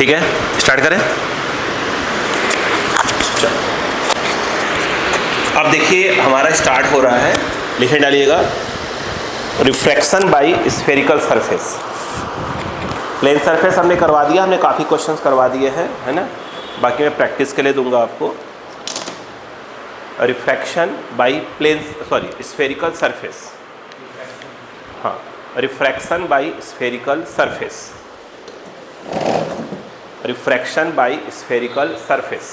ठीक है, स्टार्ट करें। चलो अब देखिए हमारा स्टार्ट हो रहा है, लिखे डालिएगा refraction by spherical surface. Plane surface हमने करवा दिया, हमने काफ़ी क्वेश्चंस करवा दिए हैं, है ना। बाकी मैं प्रैक्टिस के लिए दूंगा आपको। रिफ्रैक्शन बाय स्फेरिकल सरफेस, हाँ, refraction by spherical surface, refraction by spherical surface,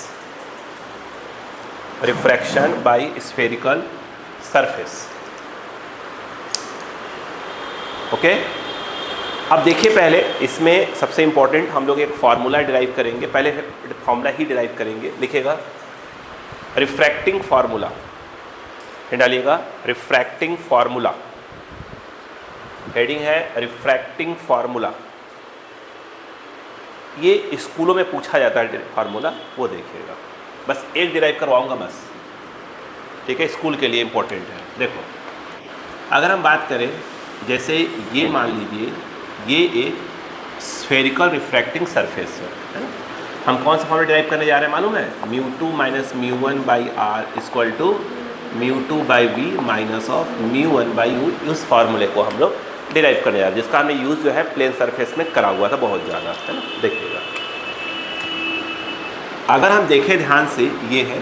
refraction by spherical surface. Okay, अब देखिए पहले इसमें सबसे इंपॉर्टेंट हम लोग एक फार्मूला डिराइव करेंगे। पहले फार्मूला ही डिराइव करेंगे, लिखेगा रिफ्रैक्टिंग फार्मूला, डालिएगा रिफ्रैक्टिंग फार्मूला, हेडिंग है रिफ्रैक्टिंग फार्मूला। ये स्कूलों में पूछा जाता है फार्मूला, वो देखिएगा। बस एक डिराइव करवाऊंगा बस, ठीक है, स्कूल के लिए इंपॉर्टेंट है। देखो अगर हम बात करें, जैसे ये मान लीजिए ये एक स्फेरिकल रिफ्रैक्टिंग सरफेस है ना। हम कौन सा फॉर्मूला डिराइव करने जा रहे हैं मालूम है? μ2 minus μ1 by R equal to μ2 by V minus of μ1 by U. उस फार्मूले को हम लोग डिराइव करने जा रहे हैं, जिसका हमने यूज़ जो है प्लेन सरफेस में करा हुआ था बहुत ज़्यादा, है ना। देखिएगा अगर हम देखें ध्यान से, ये है,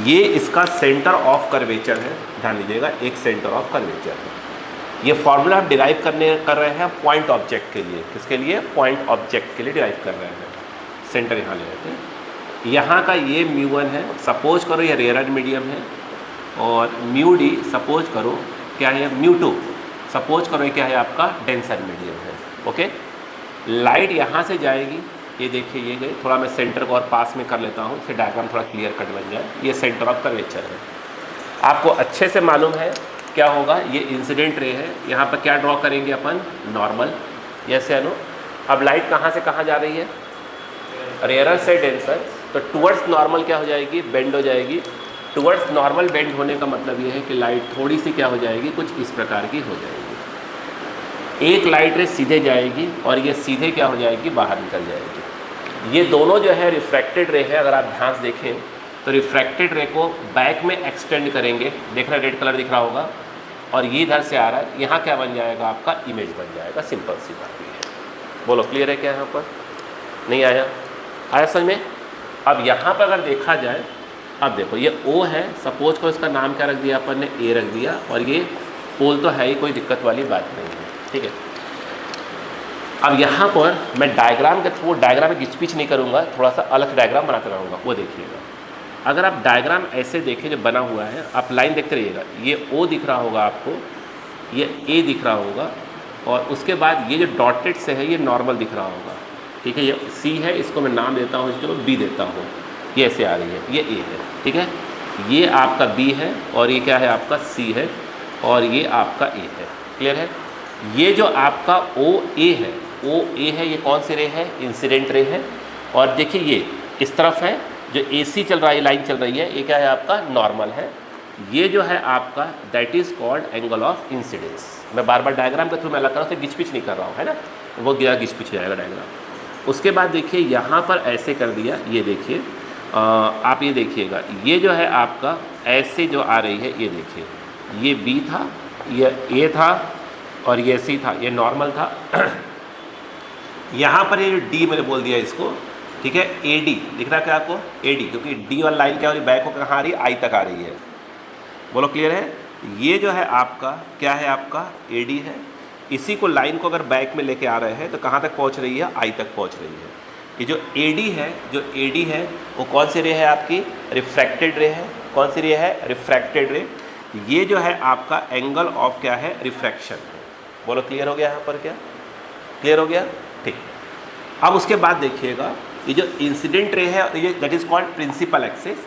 ये इसका सेंटर ऑफ कर्वेचर है। ध्यान दीजिएगा, एक सेंटर ऑफ कर्वेचर है। ये फार्मूला हम डिराइव कर रहे हैं पॉइंट ऑब्जेक्ट के लिए। किसके लिए? पॉइंट ऑब्जेक्ट के लिए डिराइव कर रहे हैं। सेंटर यहाँ ले लेते हैं। यहाँ का ये μ1 है, सपोज करो ये रेयर मीडियम है, और μd सपोज करो क्या है, μ2 सपोज करो क्या है आपका डेंसर मीडियम है। ओके, लाइट यहाँ से जाएगी, ये देखिए ये गई। थोड़ा मैं सेंटर को और पास में कर लेता हूँ, फिर डायग्राम थोड़ा क्लियर कट बन जाए। ये सेंटर ऑफ कर्वेचर है, आपको अच्छे से मालूम है क्या होगा। ये इंसिडेंट रे है, यहाँ पर क्या ड्रॉ करेंगे अपन? नॉर्मल, यस या नो। अब लाइट कहाँ से कहाँ जा रही है? रेयरर से डेंसर, तो टुवर्ड्स नॉर्मल क्या हो जाएगी? बेंड हो जाएगी। टुवर्ड्स नॉर्मल बेंड होने का मतलब ये है कि लाइट थोड़ी सी क्या हो जाएगी? कुछ इस प्रकार की हो जाएगी। एक लाइट रे सीधे जाएगी और ये सीधे क्या हो जाएगी? बाहर निकल जाएगी। ये दोनों जो है रिफ्रैक्टेड रे है। अगर आप ध्यान से देखें तो रिफ्रैक्टेड रे को बैक में एक्सटेंड करेंगे, देख रहे रेड कलर दिख रहा होगा, और ये इधर से आ रहा है, यहाँ क्या बन जाएगा? आपका इमेज बन जाएगा। सिंपल सी बात है। बोलो क्लियर है क्या यहाँ पर? नहीं आया? आया समझ में? अब यहाँ पर अगर देखा जाए, अब देखो ये O है, सपोज को इसका नाम क्या रख दिया अपन ने? A रख दिया, और ये पोल तो है ही, कोई दिक्कत वाली बात नहीं है, ठीक है। अब यहाँ पर मैं डायग्राम के थ्रू, डायग्राम में घिच-पिच नहीं करूँगा, थोड़ा सा अलग डायग्राम बनाते रहूँगा, वो देखिएगा। अगर आप डायग्राम ऐसे देखें जो बना हुआ है, आप लाइन देखते रहिएगा। ये O दिख रहा होगा आपको, ये A दिख रहा होगा, और उसके बाद ये जो डॉटेड से है ये नॉर्मल दिख रहा होगा, ठीक है। ये C है, इसको मैं नाम देता हूँ, इसको B देता हूँ। ये ऐसे आ रही है, ये A है, ठीक है। ये आपका B है, और ये क्या है आपका C है, और ये आपका A है। क्लियर है? ये जो आपका OA है, OA है, ये कौन सी रे है? इंसिडेंट रे है। और देखिए ये इस तरफ है, जो AC चल रहा है, लाइन चल रही है, ये क्या है आपका? नॉर्मल है। ये जो है आपका that is called angle of incidence. मैं बार बार डायग्राम के थ्रू मैं अलग कर रहा हूँ, घिच-पिच नहीं कर रहा हूँ, है ना। वो गया घिच-पिच हो जाएगा डायग्राम। उसके बाद देखिए यहाँ पर ऐसे कर दिया, ये देखिए आप ये देखिएगा, ये जो है आपका ऐसे जो आ रही है, ये देखिए ये B था, ये A था, और ये C था, ये नॉर्मल था। यहाँ पर ये जो D मैंने बोल दिया इसको, ठीक है, AD दिख रहा है क्या आपको? AD, क्योंकि D वाली लाइन क्या हो रही? बैक होकर कहाँ आ रही है? I तक आ रही है। बोलो क्लियर है? ये जो है आपका क्या है? आपका AD है। इसी को लाइन को अगर बैक में लेके आ रहे हैं तो कहाँ तक पहुँच रही है? I तक पहुँच रही है। ये जो AD है, वो कौन सी रे है आपकी? रिफ्रैक्टेड रे है। कौन सी रे है? रिफ्रैक्टेड रे। ये जो है आपका एंगल ऑफ क्या है? रिफ्रैक्शन। बोलो क्लियर हो गया यहाँ पर? क्या क्लियर हो गया? ठीक। अब उसके बाद देखिएगा, ये जो इंसिडेंट रे है, ये that is called principal axis.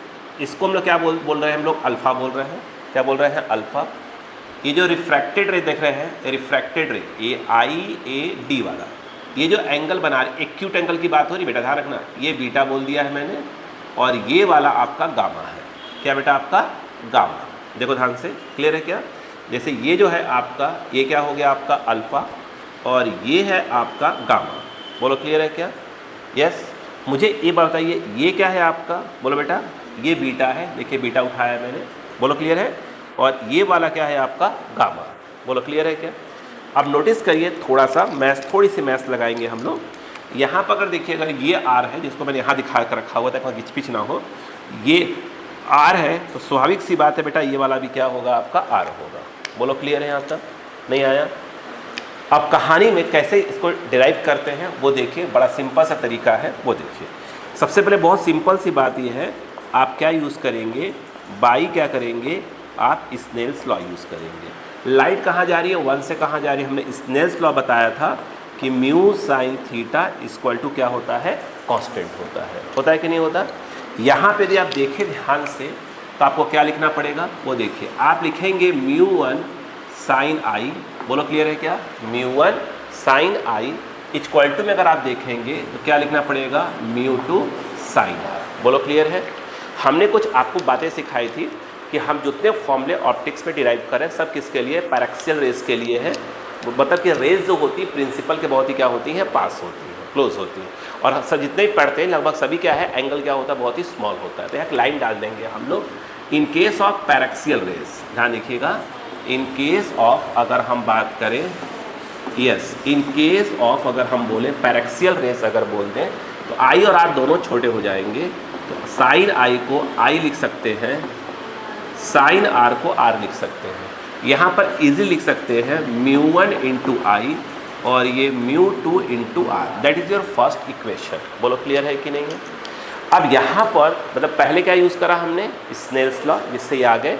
इसको हम लोग क्या बोल रहे हैं? हम लोग अल्फ़ा बोल रहे हैं। क्या बोल रहे हैं? अल्फ़ा। ये जो रिफ्रैक्टेड रे देख रहे हैं, रिफ्रैक्टेड रे, ये IAD वाला, ये जो एंगल बना रहे, एक्यूट एंगल की बात हो रही बेटा, ध्यान रखना। ये बीटा बोल दिया है मैंने, और ये वाला आपका गामा है। क्या बेटा? आपका गामा। देखो ध्यान से, क्लियर है क्या? जैसे ये जो है आपका, ये क्या हो गया आपका? अल्फ़ा, और ये है आपका गामा। बोलो क्लियर है क्या? यस। मुझे ये बताइए ये क्या है आपका, बोलो बेटा। ये बीटा है, देखिए बीटा उठाया मैंने, बोलो क्लियर है। और ये वाला क्या है आपका गामा, बोलो क्लियर है क्या। अब नोटिस करिए थोड़ा सा मैथ्स, थोड़ी सी मैथ्स लगाएंगे हम लोग। यहाँ पर अगर देखिएगा ये आर है, जिसको मैंने यहाँ दिखा कर रखा हुआ था घिचपिच ना हो, ये आर है, तो स्वाभाविक सी बात है बेटा ये वाला भी क्या होगा आपका आर होगा। बोलो क्लियर है यहाँ तक, नहीं आया। अब कहानी में कैसे इसको डिराइव करते हैं वो देखिए, बड़ा सिंपल सा तरीका है वो देखिए। सबसे पहले बहुत सिंपल सी बात ये है, आप क्या यूज़ करेंगे, बाई क्या करेंगे, आप स्नेल्स लॉ यूज़ करेंगे। लाइट कहाँ जा रही है, 1 से कहाँ जा रही है, हमने स्नेल्स लॉ बताया था कि mu sine theta equal to क्या होता है, कांस्टेंट होता है कि नहीं होता। यहाँ पे यदि आप देखें ध्यान से तो आपको क्या लिखना पड़ेगा वो देखिए, आप लिखेंगे म्यू 1 साइन आई, बोलो क्लियर है क्या, mu 1 sine I equal to में अगर आप देखेंगे तो क्या लिखना पड़ेगा, म्यू 2 साइन आर, बोलो क्लियर है। हमने कुछ आपको बातें सिखाई थी कि हम जितने फॉर्मूले ऑप्टिक्स में डिराइव करें सब किसके लिए, पैराक्सियल रेज के लिए है। मतलब कि रेज जो होती है प्रिंसिपल के बहुत ही क्या होती है, पास होती है, क्लोज होती है। और सब जितने भी पढ़ते हैं लगभग सभी क्या है, एंगल क्या होता है, बहुत ही स्मॉल होता है। तो यहाँ लाइन डाल देंगे हम लोग, in case of paraxial raise, ध्यान रखिएगा, इन केस ऑफ अगर हम बात करें, यस, इन केस ऑफ अगर हम बोलें पैराक्सियल रेज अगर बोल दें तो आई और आर दोनों छोटे हो जाएंगे। तो साइन आई को आई लिख सकते हैं, साइन आर को आर लिख सकते हैं। यहाँ पर इजी लिख सकते हैं म्यू 1 इंटू आई और ये mu 2 into R, that is your first equation. बोलो क्लियर है कि नहीं है। अब यहाँ पर मतलब पहले क्या यूज़ करा हमने, स्नेल्स लॉ, जिससे ये आ गए।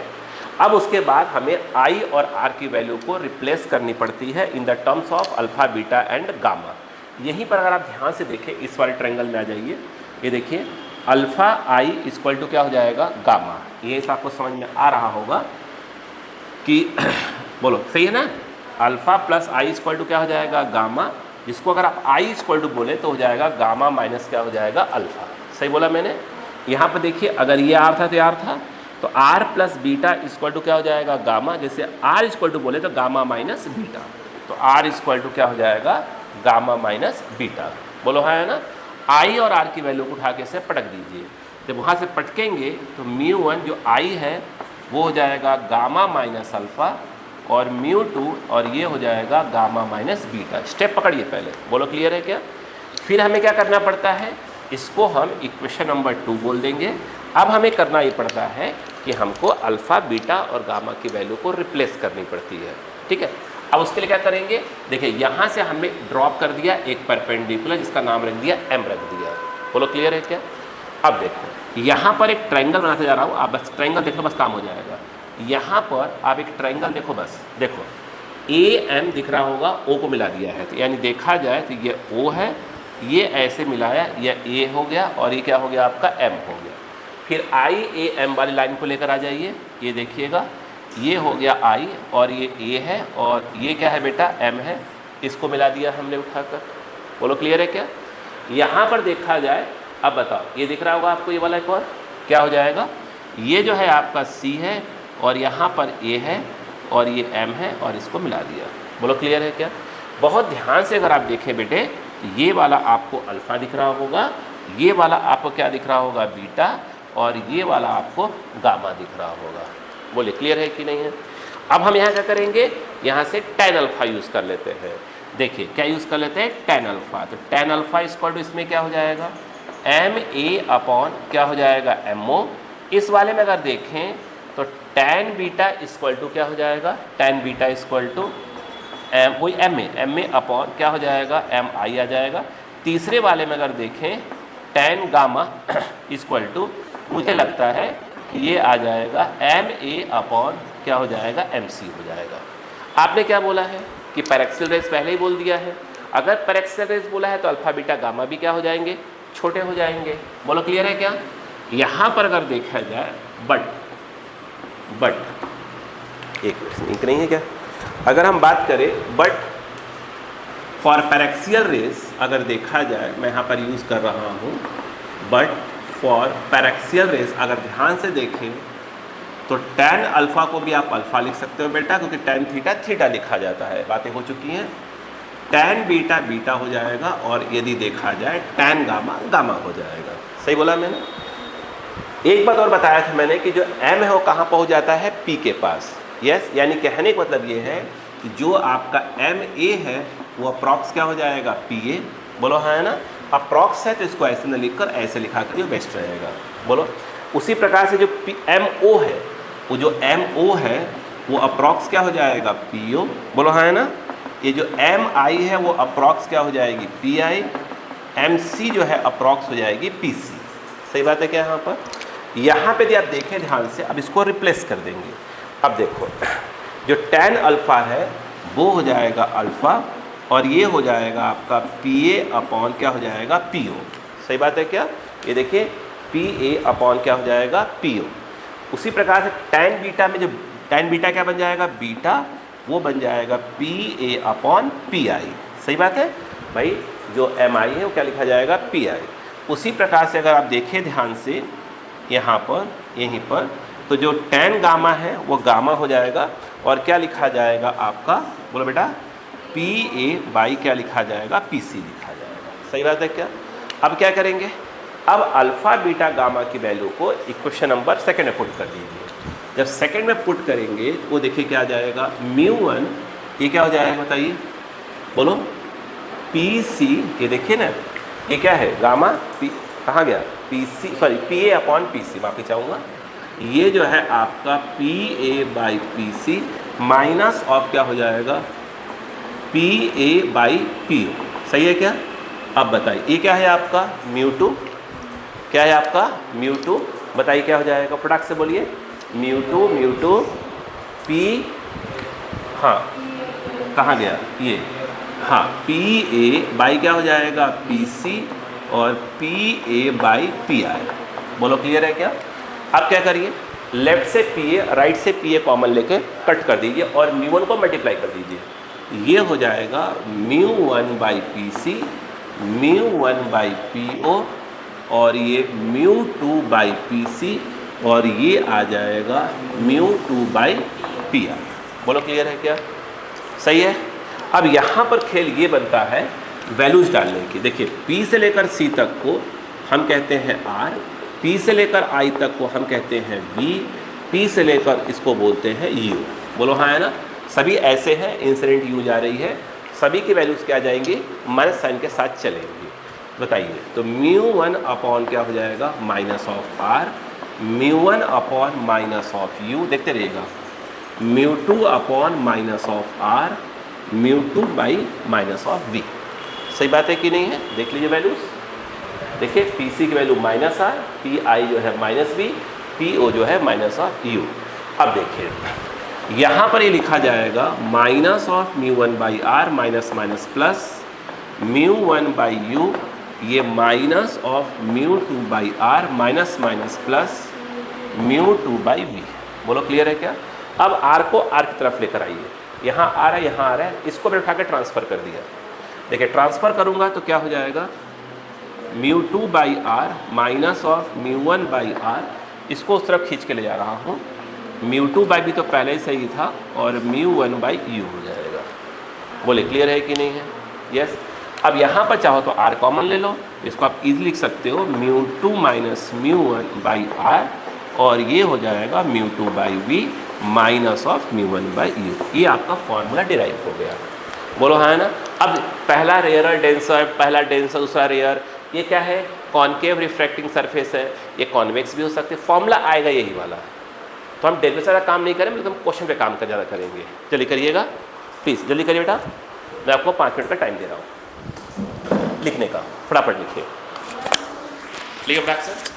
अब उसके बाद हमें आई और आर की वैल्यू को रिप्लेस करनी पड़ती है in the terms of alpha beta and gamma. यहीं पर अगर आप ध्यान से देखें इस वाले ट्रायंगल में आ जाइए, ये देखिए अल्फा आई इक्वल टू क्या हो जाएगा, गामा। ये आपको समझ में आ रहा होगा कि बोलो सही है ना, alpha plus I equal to क्या हो जाएगा, गामा, जिसको अगर आप आई इक्वल टू बोले तो हो जाएगा गामा माइनस क्या हो जाएगा, अल्फा। सही बोला मैंने। यहाँ पर देखिए अगर ये आर था तो आर था, तो R plus beta equal to क्या हो जाएगा, गामा। जैसे आर इक्वल टू बोले तो गामा माइनस बीटा, तो आर इक्वल टू क्या हो जाएगा, गामा माइनस बीटा। बोलो हाँ है ना। आई और आर की वैल्यू को उठा के से पटक दीजिए, जब वहाँ से पटकेंगे तो म्यू 1 जो आई है वो हो जाएगा गामा माइनस अल्फ़ा और म्यू 2 और ये हो जाएगा गामा माइनस बीटा। स्टेप पकड़िए पहले, बोलो क्लियर है क्या। फिर हमें क्या करना पड़ता है, इसको हम इक्वेशन नंबर 2 बोल देंगे। अब हमें करना ये पड़ता है कि हमको अल्फ़ा बीटा और गामा की वैल्यू को रिप्लेस करनी पड़ती है, ठीक है। अब उसके लिए क्या करेंगे, देखिए यहाँ से हमने ड्रॉप कर दिया एक परपेंडिकुलर, जिसका नाम रख दिया एम रख दिया। बोलो क्लियर है क्या। अब देखो यहाँ पर एक ट्रायंगल बनाते जा रहा हूँ, आप बस ट्रायंगल देख लो, बस काम हो जाएगा। यहाँ पर आप एक ट्रायंगल देखो, बस देखो ए एम दिख रहा होगा, ओ को मिला दिया है, तो यानी देखा जाए तो ये ओ है, ये ऐसे मिलाया, यह ए हो गया और ये क्या हो गया आपका एम हो गया। फिर आई ए एम वाली लाइन को लेकर आ जाइए, ये देखिएगा ये हो गया आई और ये ए है और ये क्या है बेटा एम है, इसको मिला दिया हमने उठाकर। बोलो क्लियर है क्या। यहाँ पर देखा जाए, अब बताओ ये दिख रहा होगा आपको, ये वाला एक और क्या हो जाएगा, ये जो है आपका सी है और यहाँ पर ए है और ये एम है और इसको मिला दिया। बोलो क्लियर है क्या। बहुत ध्यान से अगर आप देखें बेटे, ये वाला आपको अल्फ़ा दिख रहा होगा, ये वाला आपको क्या दिख रहा होगा, बीटा, और ये वाला आपको गामा दिख रहा होगा। बोले क्लियर है कि नहीं है। अब हम यहाँ क्या करेंगे, यहाँ से tan अल्फ़ा यूज़ कर लेते हैं। देखिए क्या यूज़ कर लेते हैं, tan अल्फ़ा। तो tan अल्फ़ा इक्वल टू इसमें क्या हो जाएगा, एम ए अपॉन क्या हो जाएगा, एम ओ। इस वाले में अगर देखें तो tan बीटा इक्वल टू क्या हो जाएगा, tan beta equal to M, वही एम ए अपॉन क्या हो जाएगा, एम आई आ जाएगा। तीसरे वाले में अगर देखें tan गामा इक्वल टू, मुझे लगता है कि ये आ जाएगा एम ए अपॉन क्या हो जाएगा, एम सी हो जाएगा। आपने क्या बोला है कि पैरेक्सियल रेज पहले ही बोल दिया है। अगर पैरेक्सियल रेज बोला है तो अल्फ़ा बीटा गामा भी क्या हो जाएंगे, छोटे हो जाएंगे। बोलो क्लियर है क्या। यहाँ पर अगर देखा जाए बट एक मिनट नहीं है क्या, अगर हम बात करें बट फॉर पैरेक्सियल रेज अगर देखा जाए, मैं यहाँ पर यूज़ कर रहा हूँ बट फॉर पैरेक्सियल रेज, अगर ध्यान से देखें तो tan अल्फ़ा को भी आप अल्फ़ा लिख सकते हो बेटा, क्योंकि tan थीटा थीटा लिखा जाता है। बातें हो चुकी हैं। टैन बीटा बीटा हो जाएगा, और यदि देखा जाए टैन गामा गामा हो जाएगा। सही बोला मैंने? एक बात और बताया था मैंने कि जो m है वो कहाँ पहुँच जाता है, p के पास। यस, यानी कहने का मतलब ये है कि जो आपका ma है वो अप्रॉक्स क्या हो जाएगा, pa। बोलो हाँ है ना? अप्रॉक्स है तो इसको ऐसे न लिखकर ऐसे लिखा कर बेस्ट रहेगा। बोलो। उसी प्रकार से जो mo है, वो जो mo है वो अप्रॉक्स क्या हो जाएगा, po। बोलो हाँ है ना? ये जो mi है वो अप्रॉक्स क्या हो जाएगी, pi। mc जो है अप्रॉक्स हो जाएगी pc। सही बात है क्या? यहाँ पे यदि आप देखें ध्यान से, अब इसको रिप्लेस कर देंगे। अब देखो, जो टैन अल्फा है वो हो जाएगा अल्फा, और ये हो जाएगा आपका pa अपॉन क्या हो जाएगा, po। सही बात है क्या? ये देखिए pa अपॉन क्या हो जाएगा, po। उसी प्रकार से टैन बीटा में जो टैन बीटा क्या बन जाएगा, बीटा, वो बन जाएगा pa अपॉन pi। सही बात है भाई? जो mi है वो क्या लिखा जाएगा, pi। उसी प्रकार से अगर आप देखें ध्यान से यहाँ पर, यहीं पर, तो जो टैन गामा है वो गामा हो जाएगा, और क्या लिखा जाएगा आपका, बोलो बेटा, पी ए बाई क्या लिखा जाएगा, पी सी लिखा जाएगा। सही बात है क्या? अब क्या करेंगे, अब अल्फ़ा बीटा गामा की वैल्यू को इक्वेशन नंबर सेकेंड में पुट कर दीजिए। जब सेकेंड में पुट करेंगे तो वो देखिए क्या आ जाएगा, म्यू1, ये क्या हो जाएगा बताइए, बोलो, पी सी। ये देखिए ना, ये क्या है, गामा, पी कहाँ गया, P C, sorry P A upon P C, माफ़ी चाहूँगा। ये जो है आपका P A by P C minus of क्या हो जाएगा, P A by P O. सही है क्या? अब बताइए ये क्या है आपका, म्यू2। क्या है आपका, म्यू2। बताइए क्या हो जाएगा, फटाक से बोलिए, म्यू2 पी, हाँ कहाँ गया ये, हाँ पी ए बाई क्या हो जाएगा, पी सी, और P A by P I. बोलो क्लियर है क्या? अब क्या करिए, लेफ्ट से पी ए, राइट से पी ए कॉमन लेके कट कर दीजिए, और म्यू1 को मल्टीप्लाई कर दीजिए। ये हो जाएगा म्यू1 बाई पी सी, म्यू1 बाई पी ओ, और ये म्यू2 बाई पी सी, और ये आ जाएगा म्यू2 बाई पी आई। बोलो क्लियर है क्या? सही है। अब यहाँ पर खेल ये बनता है वैल्यूज डालने की। देखिए P से लेकर C तक को हम कहते हैं R, P से लेकर I तक को हम कहते हैं V, P से लेकर इसको बोलते हैं U। बोलो हाँ है ना? सभी ऐसे हैं, इंसिडेंट U जा रही है, सभी की वैल्यूज़ क्या आ जाएंगी, माइनस साइन के साथ चलेंगी। बताइए, तो म्यू1 अपॉन क्या हो जाएगा, माइनस ऑफ R, म्यू1 अपॉन माइनस ऑफ U, देखते रहिएगा, म्यू2 अपॉन माइनस ऑफ R, म्यू2 बाई माइनस ऑफ V। सही बात है कि नहीं है? देख लीजिए वैल्यूज, देखिए पी सी की value minus R, P I जो है माइनस बी, पी ओ जो है माइनस ऑफ यू। अब देखिए यहाँ पर ये लिखा जाएगा माइनस ऑफ म्यू1 by R minus minus plus म्यू1 बाई यू, ये माइनस ऑफ म्यू2 by R minus minus plus म्यू2 बाई वी। बोलो क्लियर है क्या? अब आर को आर की तरफ लेकर आइए, यहाँ आ रहा है, यहाँ आ रहा है, इसको मैंने उठा के ट्रांसफ़र कर दिया। देखिए ट्रांसफ़र करूँगा तो क्या हो जाएगा, म्यू2 बाई आर माइनस ऑफ म्यू1 बाई आर, इसको उस तरफ खींच के ले जा रहा हूँ, म्यू2 बाई भी तो पहले ही सही था, और म्यू1 बाई यू हो जाएगा। बोले क्लियर है कि नहीं है? यस। अब यहाँ पर चाहो तो आर कॉमन ले लो, इसको आप इजीली लिख सकते हो म्यू2 माइनस म्यू1 बाई आर, और ये हो जाएगा म्यू2 बाई वी माइनस ऑफ म्यू1 बाई यू। ये आपका फॉर्मूला डिराइव हो गया। बोलो हाँ है ना? अब पहला रेयर डेंसर, पहला डेंसर, दूसरा रेयर, ये क्या है, कॉनकेव रिफ्रैक्टिंग सरफेस है, ये कॉन्वेक्स भी हो सकते हैं, फॉर्मूला आएगा यही वाला। तो हम डेरिवेटिव ज़्यादा काम नहीं करेंगे, मतलब हम क्वेश्चन पे काम कर ज़्यादा करेंगे। जल्दी करिएगा प्लीज़, जल्दी करिए बेटा, मैं आपको 5 मिनट का टाइम दे रहा हूँ लिखने का, फटाफट लिखिए। लिखिए फटाक से।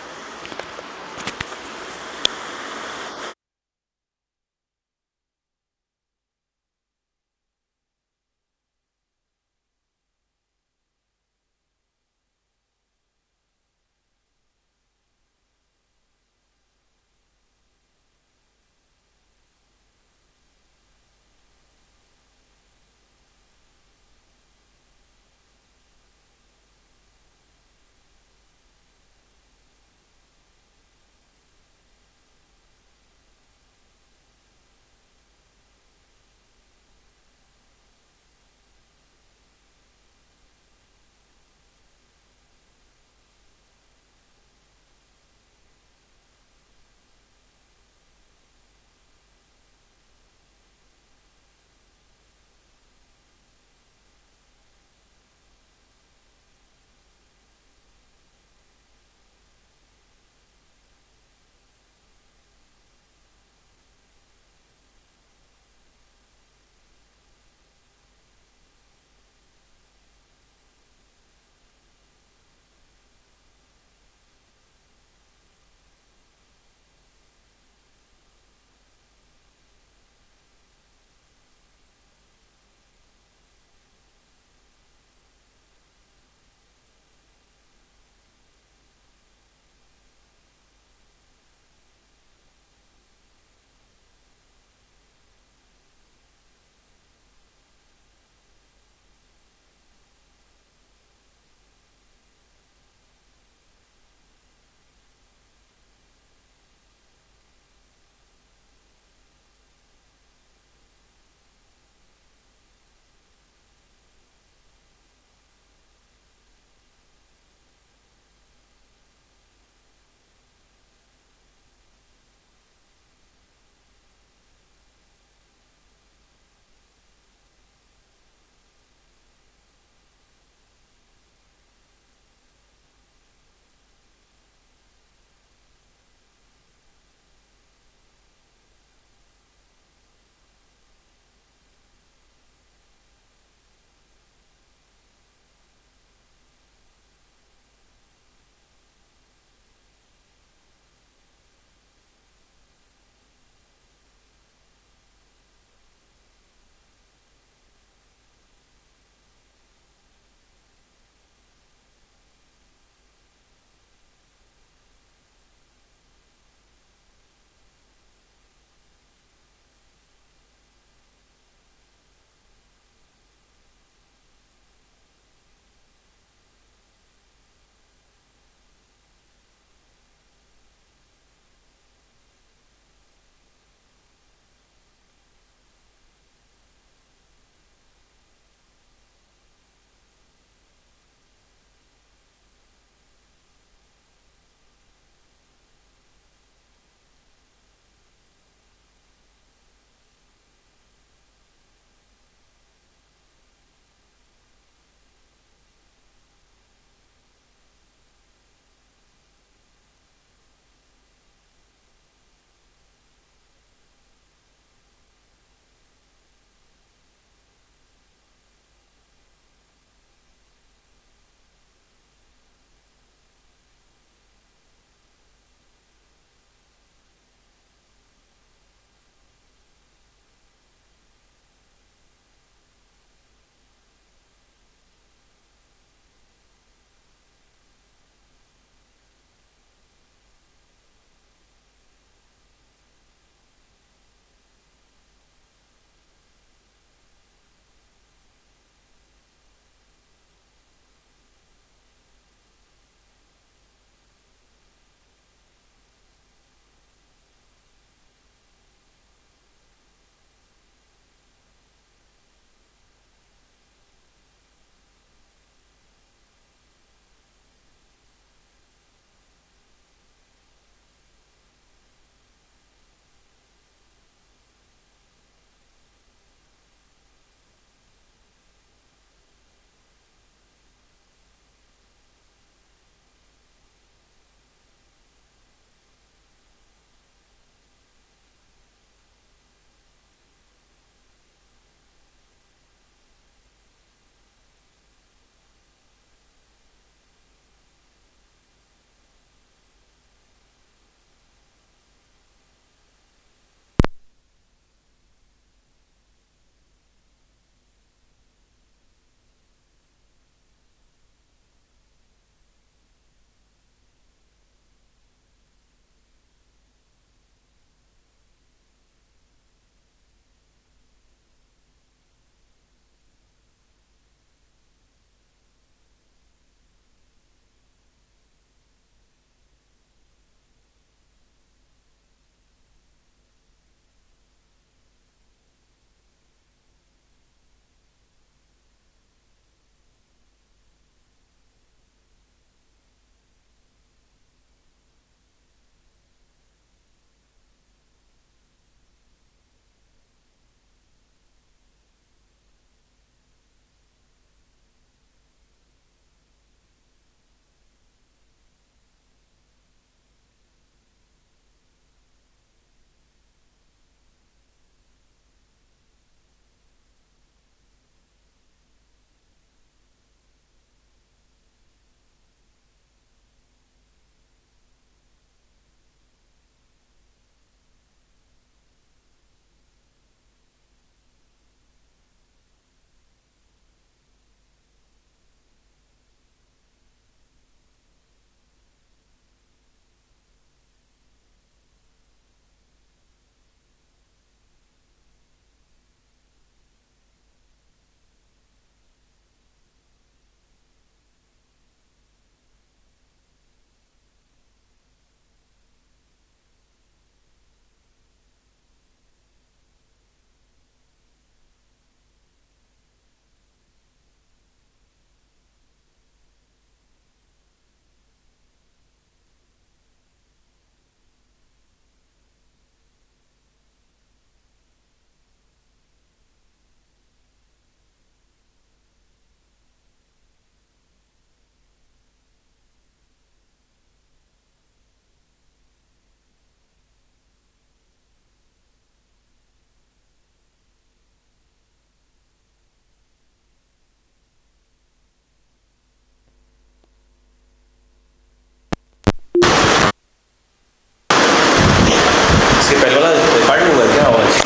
मैंने बोला रिकॉर्ड नहीं हुआ क्या आवाज़?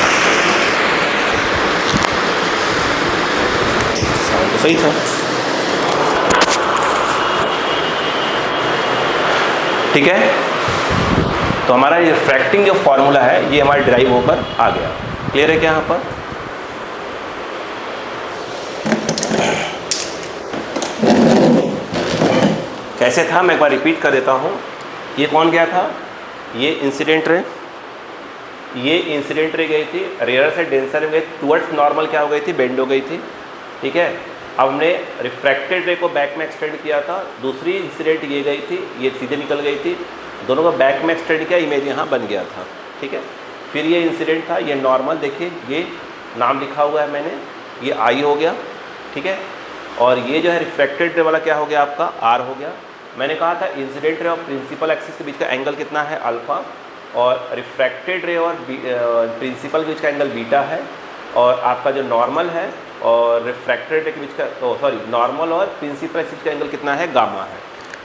साउंड तो सही था। ठीक है, तो हमारा ये रिफ्रैक्टिंग जो फॉर्मूला है ये हमारा ड्राइव होकर आ गया। क्लियर है क्या यहाँ पर? कैसे था मैं एक बार रिपीट कर देता हूँ। ये कौन गया था? ये इंसिडेंट रे, ये इंसिडेंट रे गई थी, रेयर से डेंसर में गई, टुवर्ड्स नॉर्मल क्या हो गई थी? बेंड हो गई थी। ठीक है, अब हमने रिफ्रैक्टेड रे को बैक में एक्सटेंड किया था, दूसरी इंसिडेंट ये गई थी, ये सीधे निकल गई थी, दोनों को बैक में एक्सटेंड किया, इमेज यहाँ बन गया था। ठीक है, फिर ये इंसिडेंट था, ये नॉर्मल, देखिए ये नाम लिखा हुआ है मैंने, ये आई हो गया। ठीक है, और ये जो है रिफ्रैक्टेड रे वाला क्या हो गया आपका? आर हो गया। मैंने कहा था इंसिडेंट रे और प्रिंसिपल एक्सिस के बीच का एंगल कितना है? अल्फ़ा, और रिफ्रैक्टेड रे और प्रिंसिपल के बीच का एंगल बीटा है, और आपका जो नॉर्मल है और रिफ्रैक्टेड रे के बीच का, सॉरी, नॉर्मल और प्रिंसिपल एक्सिस का एंगल कितना है? गामा है।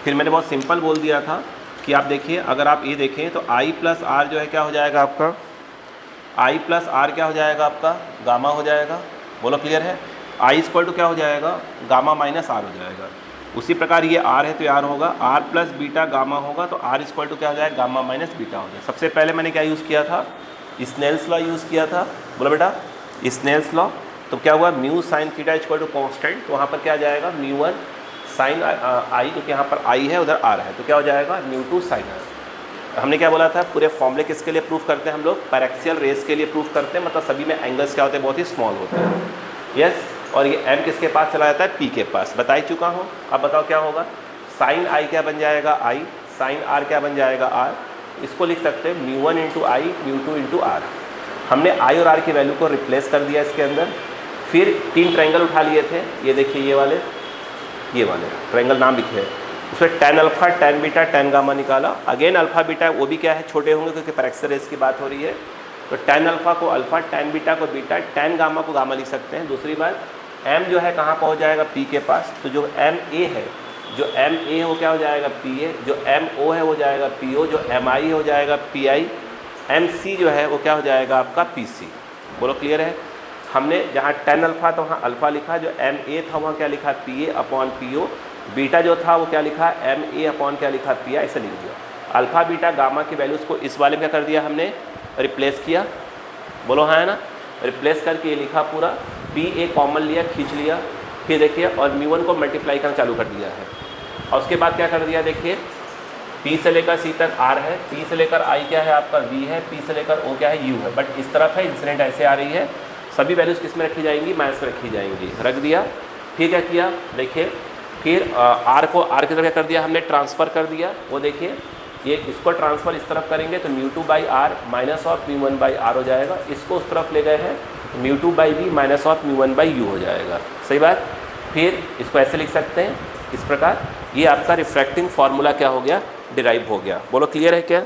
फिर मैंने बहुत सिंपल बोल दिया था कि आप देखिए, अगर आप ये देखें तो आई प्लस आर जो है क्या हो जाएगा आपका? आई प्लस आर क्या हो जाएगा आपका? गामा हो जाएगा। बोलो क्लियर है? आई इक्वल टू क्या हो जाएगा? गामा माइनस आर हो जाएगा। उसी प्रकार ये आर है तो आर होगा, आर प्लस बीटा गामा होगा, तो आर इक्वल टू क्या हो जाएगा? गामा माइनस बीटा हो जाएगा। सबसे पहले मैंने क्या यूज़ किया था? स्नेल्स लॉ यूज़ किया था। बोलो बेटा, स्नेल्स लॉ। तो क्या हुआ? Mu sine theta equal to constant, तो वहाँ पर क्या आ जाएगा? म्यू वन साइन आई, क्योंकि यहाँ पर आई है उधर आर है, तो क्या हो जाएगा? Mu two sine R. हमने क्या बोला था? पूरे फॉर्मूले किसके लिए प्रूफ करते हैं हम लोग? पैरेक्सियल रेस के लिए प्रूफ करते हैं, मतलब सभी में एंगल्स क्या होते हैं? बहुत ही स्मॉल होते हैं। यस, और ये m किसके पास चला जाता है? p के पास। बता ही चुका हूँ। अब बताओ क्या होगा? साइन i क्या बन जाएगा? i, साइन r क्या बन जाएगा? r। इसको लिख सकते हैं mu one into I, mu two into R. हमने i और r की वैल्यू को रिप्लेस कर दिया इसके अंदर। फिर तीन ट्रायंगल उठा लिए थे, ये देखिए ये वाले ट्रायंगल नाम लिखे हैं, उसमें tan alpha, tan beta, ten gamma निकाला। अगेन अल्फा बीटा वो भी क्या है? छोटे होंगे, क्योंकि पैरेक्सियल रेस की बात हो रही है। तो टेन अल्फा को अल्फा, टेन बीटा को बीटा, टेन गामा को गामा लिख सकते हैं। दूसरी बात, m जो है कहाँ पहुँच जाएगा? p के पास। तो जो ma है, जो ma है वो क्या हो जाएगा? pa। जो mo है वो जाएगा po। जो mi हो जाएगा pi। mc जो है वो क्या हो जाएगा आपका? pc। बोलो क्लियर है? हमने जहाँ टेन अल्फा था वहाँ अल्फा लिखा, जो ma था वहाँ क्या लिखा? pa upon po। बीटा जो था वो क्या लिखा? ma अपॉन क्या लिखा? pi। ऐसे लिख दिया। अल्फा बीटा गामा की वैल्यूज़ को इस वाले में क्या कर दिया हमने? रिप्लेस किया। बोलो हाँ है ना? रिप्लेस करके ये लिखा पूरा, पी ए कॉमन लिया, खींच लिया। फिर देखिए, और म्यू वन को मल्टीप्लाई करना चालू कर दिया है, और उसके बाद क्या कर दिया? देखिए, पी से लेकर सी तक आर है, पी से लेकर आई क्या है आपका? वी है, पी से लेकर ओ क्या है? यू है। बट इस तरफ है, इंसिडेंट ऐसे आ रही है। सभी वैल्यूज़ किस में रखी जाएंगी? माइनस में रखी जाएंगी। रख दिया। फिर क्या किया? देखिए, फिर आर को आर की तरफ क्या कर दिया हमने? ट्रांसफ़र कर दिया। वो देखिए, ये इसको ट्रांसफ़र इस तरफ करेंगे तो mu two by R minus of mu one by R हो जाएगा। इसको उस तरफ ले गए हैं, mu two by V minus of mu one by U हो जाएगा। सही बात? फिर इसको ऐसे लिख सकते हैं इस प्रकार। ये आपका रिफ्रैक्टिंग फार्मूला क्या हो गया? डिराइव हो गया। बोलो क्लियर है क्या?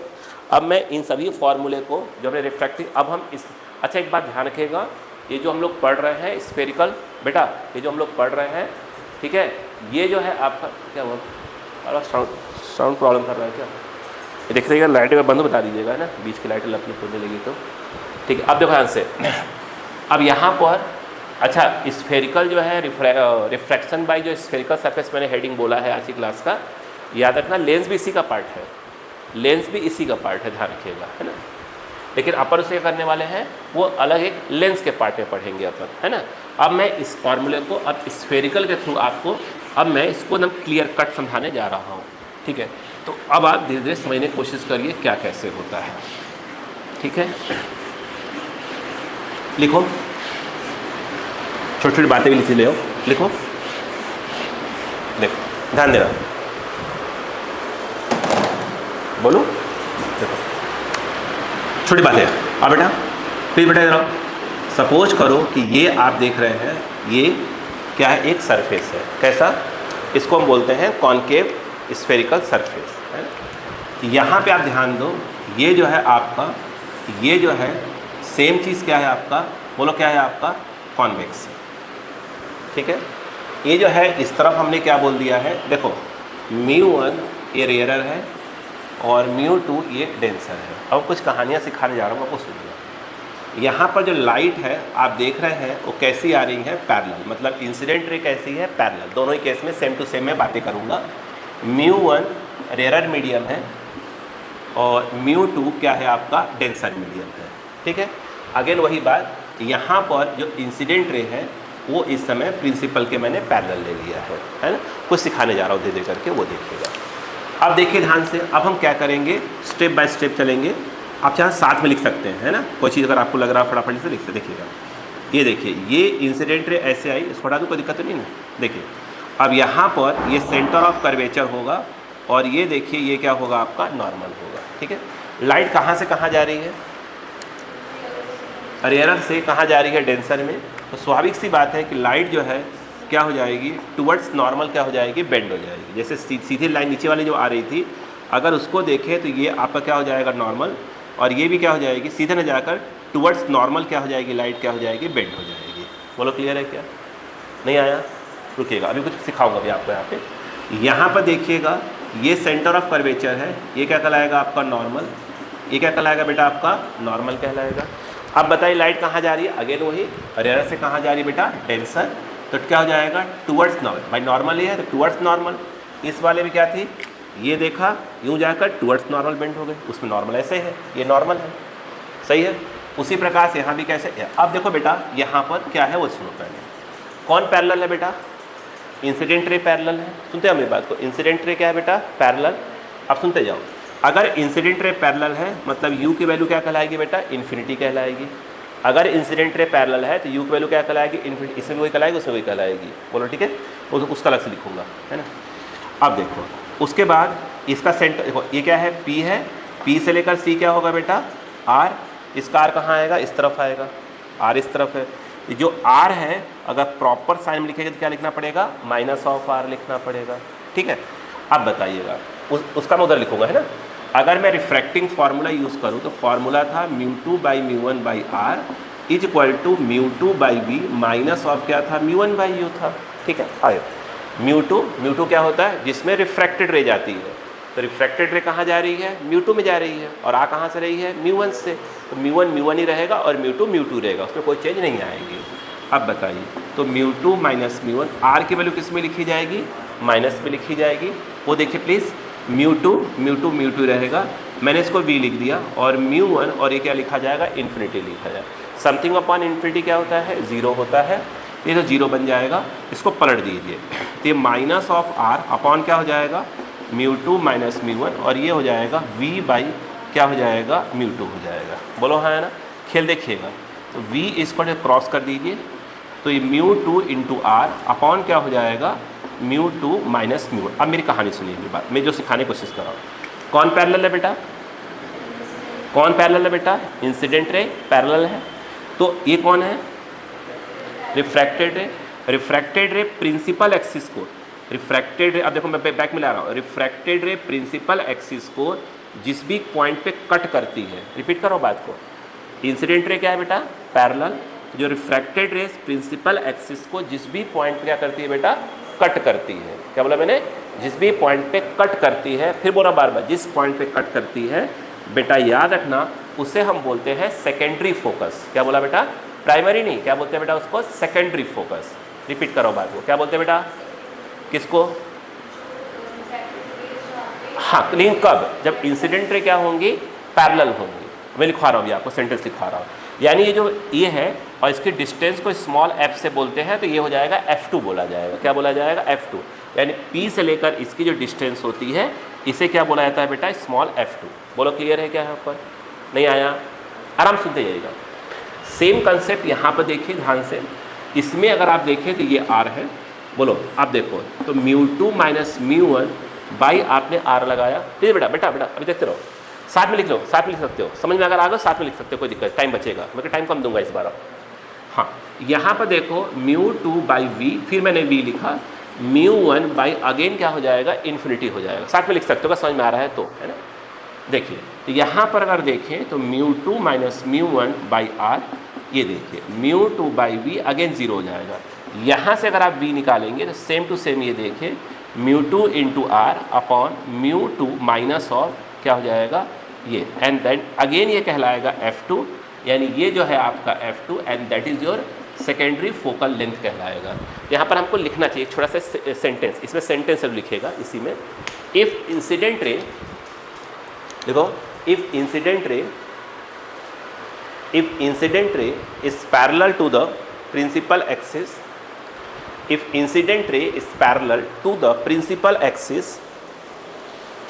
अब मैं इन सभी फार्मूले को जो हमने रिफ्रैक्टिंग, अब हम इस, अच्छा एक बात ध्यान रखिएगा, ये जो हम लोग पढ़ रहे हैं स्फेरिकल, बेटा ये जो हम लोग पढ़ रहे हैं, ठीक है, ये जो है आपका क्या हुआ? साउंड प्रॉब्लम कर रहा है क्या? ये देख रहिएगा, लाइटें में बंद बता दीजिएगा ना, बीच की लाइटें लपलप होने लगी तो। ठीक है, अब देखो ध्यान से। अब यहाँ पर अच्छा स्फेरिकल जो है रिफ्रैक्शन बाय जो स्फेरिकल सरफेस मैंने हेडिंग बोला है आज की क्लास का, याद रखना लेंस भी इसी का पार्ट है, लेंस भी इसी का पार्ट है, ध्यान रखिएगा, है ना। लेकिन अपर से करने वाले हैं वो अलग एक लेंस के पार्ट में पढ़ेंगे अपन, है ना। अब मैं इस फॉर्मूले को अब स्फेरिकल के थ्रू आपको अब मैं इसको एकदम क्लियर कट समझाने जा रहा हूँ, ठीक है। तो अब आप धीरे धीरे समझने की कोशिश करिए क्या कैसे होता है, ठीक है। लिखो, छोटी छोटी बातें भी लिखी ले, लिखो, देखो ध्यान देना, बोलो, देखो छोटी बातें। अब बेटा फिर बेटा इधर आओ। सपोज करो कि ये आप देख रहे हैं, ये क्या है, एक सरफेस है, कैसा, इसको हम बोलते हैं कॉनकेव स्फेरिकल सरफेस, है। यहाँ पे आप ध्यान दो, ये जो है आपका, ये जो है सेम चीज़ क्या है आपका, बोलो क्या है आपका, कॉन्वेक्स, ठीक है। ये जो है इस तरफ हमने क्या बोल दिया है, देखो μ1 ये रेयरर है और μ2 ये डेंसर है। अब कुछ कहानियाँ सिखाने जा रहा हूँ आपको, सुनिए। यहाँ पर जो लाइट है आप देख रहे हैं वो कैसी आ रही है, पैरेलल, मतलब इंसिडेंट रे कैसी है, पैरेलल। दोनों ही केस में सेम टू सेम मैं बातें करूँगा। μ1 रेयर मीडियम है और μ2 क्या है आपका, डेंसर मीडियम है। ठीक है, अगेन वही बात, यहाँ पर जो इंसिडेंट रे है वो इस समय प्रिंसिपल के मैंने पैरेलल ले लिया है ना। कुछ सिखाने जा रहा हूँ धीरे करके, वो देखिएगा। अब देखिए ध्यान से, अब हम क्या करेंगे, स्टेप बाय स्टेप चलेंगे। आप चाहे साथ में लिख सकते हैं, है ना, कोई चीज़ अगर आपको लग रहा है फटाफट से लिख सकते। देखिएगा, ये देखिए, ये इंसिडेंट रे ऐसे आई, इसको हटा दूँ, कोई दिक्कत तो नहीं ना। देखिए अब यहाँ पर ये सेंटर ऑफ कर्वेचर होगा और ये देखिए ये क्या होगा आपका, नॉर्मल होगा। ठीक है, लाइट कहाँ से कहाँ जा रही है, रेयर से कहाँ जा रही है, डेंसर में। तो स्वाभाविक सी बात है कि लाइट जो है क्या हो जाएगी, टुवर्ड्स नॉर्मल क्या हो जाएगी, बेंड हो जाएगी। जैसे सीधी लाइन नीचे वाली जो आ रही थी, अगर उसको देखें तो ये आपका क्या हो जाएगा, नॉर्मल, और ये भी क्या हो जाएगी, सीधे न जाकर टुवर्ड्स नॉर्मल क्या हो जाएगी, लाइट क्या हो जाएगी, बेंड हो जाएगी। बोलो क्लियर है क्या, नहीं आया, रुकिएगा अभी कुछ सिखाऊंगा अभी आपको। यहाँ पर देखिएगा, ये सेंटर ऑफ कर्वेचर है, ये क्या कहलाएगा आपका, नॉर्मल। ये क्या कहलाएगा बेटा आपका, नॉर्मल कहलाएगा। अब बताइए लाइट कहाँ जा रही है, अगेन वही, रेयर से कहाँ जा रही है बेटा, डेंसर। तो क्या हो जाएगा, टुवर्ड्स नॉर्मल। भाई नॉर्मल ये है तो टुवर्ड्स नॉर्मल। इस वाले में क्या थी, ये देखा यूँ जाकर टुवर्ड्स नॉर्मल बेंड हो गए, उसमें नॉर्मल ऐसे है, ये नॉर्मल है, सही है। उसी प्रकार से यहाँ भी कैसे है। अब देखो बेटा यहाँ पर क्या है वो सुनो पहले, कौन पैरेलल है बेटा, इंसिडेंट रे पैरेलल है। सुनते हैं मेरी बात को, इंसिडेंट रे क्या है बेटा, पैरेलल। अब सुनते जाओ, अगर इंसिडेंट रे पैरेलल है मतलब यू की वैल्यू क्या कहलाएगी बेटा, इन्फिनिटी कहलाएगी। अगर इंसिडेंट रे पैरेलल है तो यू की वैल्यू क्या कहलाएगी, इन्फिनिटी। इसमें वही कहलाएगी, उसमें वही कहलाएगी। बोलो ठीक है, उसका अलग से लिखूंगा, है ना। अब देखो उसके बाद इसका सेंटर देखो, ये क्या है, पी है, पी से लेकर सी क्या होगा बेटा, आर। इसका आर कहाँ आएगा, इस तरफ आएगा, आर इस तरफ है। ये जो आर है अगर प्रॉपर साइन में लिखेगा तो क्या लिखना पड़ेगा, -r लिखना पड़ेगा। ठीक है, अब बताइएगा उसका मैं उधर लिखूंगा, है ना। अगर मैं रिफ्रैक्टिंग फार्मूला यूज़ करूँ तो फार्मूला था μ2/μ1/r is equal to μ2/v minus of क्या था, μ1/u था। ठीक है, आए μ2 क्या होता है, जिसमें रिफ्रैक्टेड रे जाती है। तो रिफ्रैक्टेड रे कहाँ जा रही है, μ2 में जा रही है, और आ कहाँ से रही है, μ1 से। तो μ1 ही रहेगा और μ2 रहेगा, उसमें कोई चेंज नहीं आएगी। अब बताइए, तो μ2 माइनस μ1, आर की वैल्यू किस में लिखी जाएगी, माइनस में लिखी जाएगी। वो देखिए प्लीज़, μ2 रहेगा, मैंने इसको v लिख दिया, और μ1 और ये क्या लिखा जाएगा, इन्फिनिटी लिखा जाएगा। समथिंग अपॉन इन्फिनिटी क्या होता है, 0 होता है। ये तो 0 बन जाएगा, इसको पलट दीजिए तो ये माइनस ऑफ आर अपॉन क्या हो जाएगा, μ2 माइनस μ1, और ये हो जाएगा v बाई क्या हो जाएगा, μ2 हो जाएगा। बोलो हाँ है ना, खेल देखिएगा। तो v इसको क्रॉस कर दीजिए, तो ये μ2 इंटू आर अपॉन क्या हो जाएगा, μ2 माइनस μ1। अब मेरी कहानी सुनिए, मेरी बात मैं जो सिखाने की कोशिश कर रहा हूँ। कौन पैरेलल है बेटा, कौन पैरेलल है बेटा, इंसिडेंट रे पैरेलल है। तो ये कौन है, रिफ्रैक्टेड रे। रिफ्रैक्टेड रे प्रिंसिपल एक्सिस को, रिफ्रैक्टेड रे, अब देखो मैं बैक में ला रहा हूँ, रिफ्रैक्टेड रे प्रिंसिपल एक्सिस को जिस भी पॉइंट पे कट करती है, रिपीट करो बात को। इंसिडेंट रे क्या है बेटा, पैरेलल। जो रिफ्रैक्टेड रे प्रिंसिपल एक्सिस को जिस भी पॉइंट पे क्या करती है बेटा, कट करती है। क्या बोला मैंने, जिस भी पॉइंट पे कट करती है। फिर बोला बार बार, जिस पॉइंट पे कट करती है बेटा, याद रखना उसे हम बोलते हैं सेकेंडरी फोकस। क्या बोला बेटा, प्राइमरी नहीं, क्या बोलते हैं बेटा उसको, सेकेंडरी फोकस। रिपीट करो बात को, क्या बोलते हैं बेटा, किसको, हाँ, लेकिन कब, जब इंसिडेंट रे क्या होंगी, पैरेलल होंगी। मैं लिखवा रहा हूँ अभी आपको, सेंटेंस लिखवा रहा हूँ। यानी ये जो ये है और इसकी डिस्टेंस को स्मॉल f से बोलते हैं, तो ये हो जाएगा f2 बोला जाएगा। क्या बोला जाएगा, f2। यानी p से लेकर इसकी जो डिस्टेंस होती है इसे क्या बोला जाता है बेटा, स्मॉल f2। बोलो क्लियर है क्या यहाँ पर, नहीं आया, आराम सुनते जाइएगा। सेम कंसेप्ट यहाँ पर देखिए ध्यान से, इसमें अगर आप देखें तो ये r है। बोलो आप देखो, तो μ2 माइनस μ1 बाई आपने r लगाया। प्लीज़ बेटा बेटा बेटा अभी देखते रहो, साथ में लिख लो, साथ में लिख सकते हो, समझ में अगर आ गया साथ में लिख सकते हो, कोई दिक्कत, टाइम बचेगा, मैं टाइम कम दूंगा इस बार। हाँ, यहाँ पर देखो μ2/v, फिर मैंने v लिखा, μ1 अगेन क्या हो जाएगा, इन्फिनिटी हो जाएगा। साथ में लिख सकते हो, समझ में आ रहा है तो, है ना। देखिए तो यहाँ पर अगर देखें तो μ2 माइनस μ1/r, ये देखिए μ2/v अगेन 0 हो जाएगा। यहाँ से अगर आप v निकालेंगे तो सेम टू सेम ये देखिए μ2 into R upon μ2 minus of क्या हो जाएगा ये, एंड देन अगेन ये कहलाएगा F2, यानी ये जो है आपका F2 and that is your secondary focal length कहलाएगा। यहाँ पर हमको लिखना चाहिए छोटा सा सेंटेंस, इसमें सेंटेंस सब लिखेगा इसी में। इफ़ इंसिडेंट रे, देखो if incident ray is parallel to the principal axis, if incident ray is parallel to the principal axis,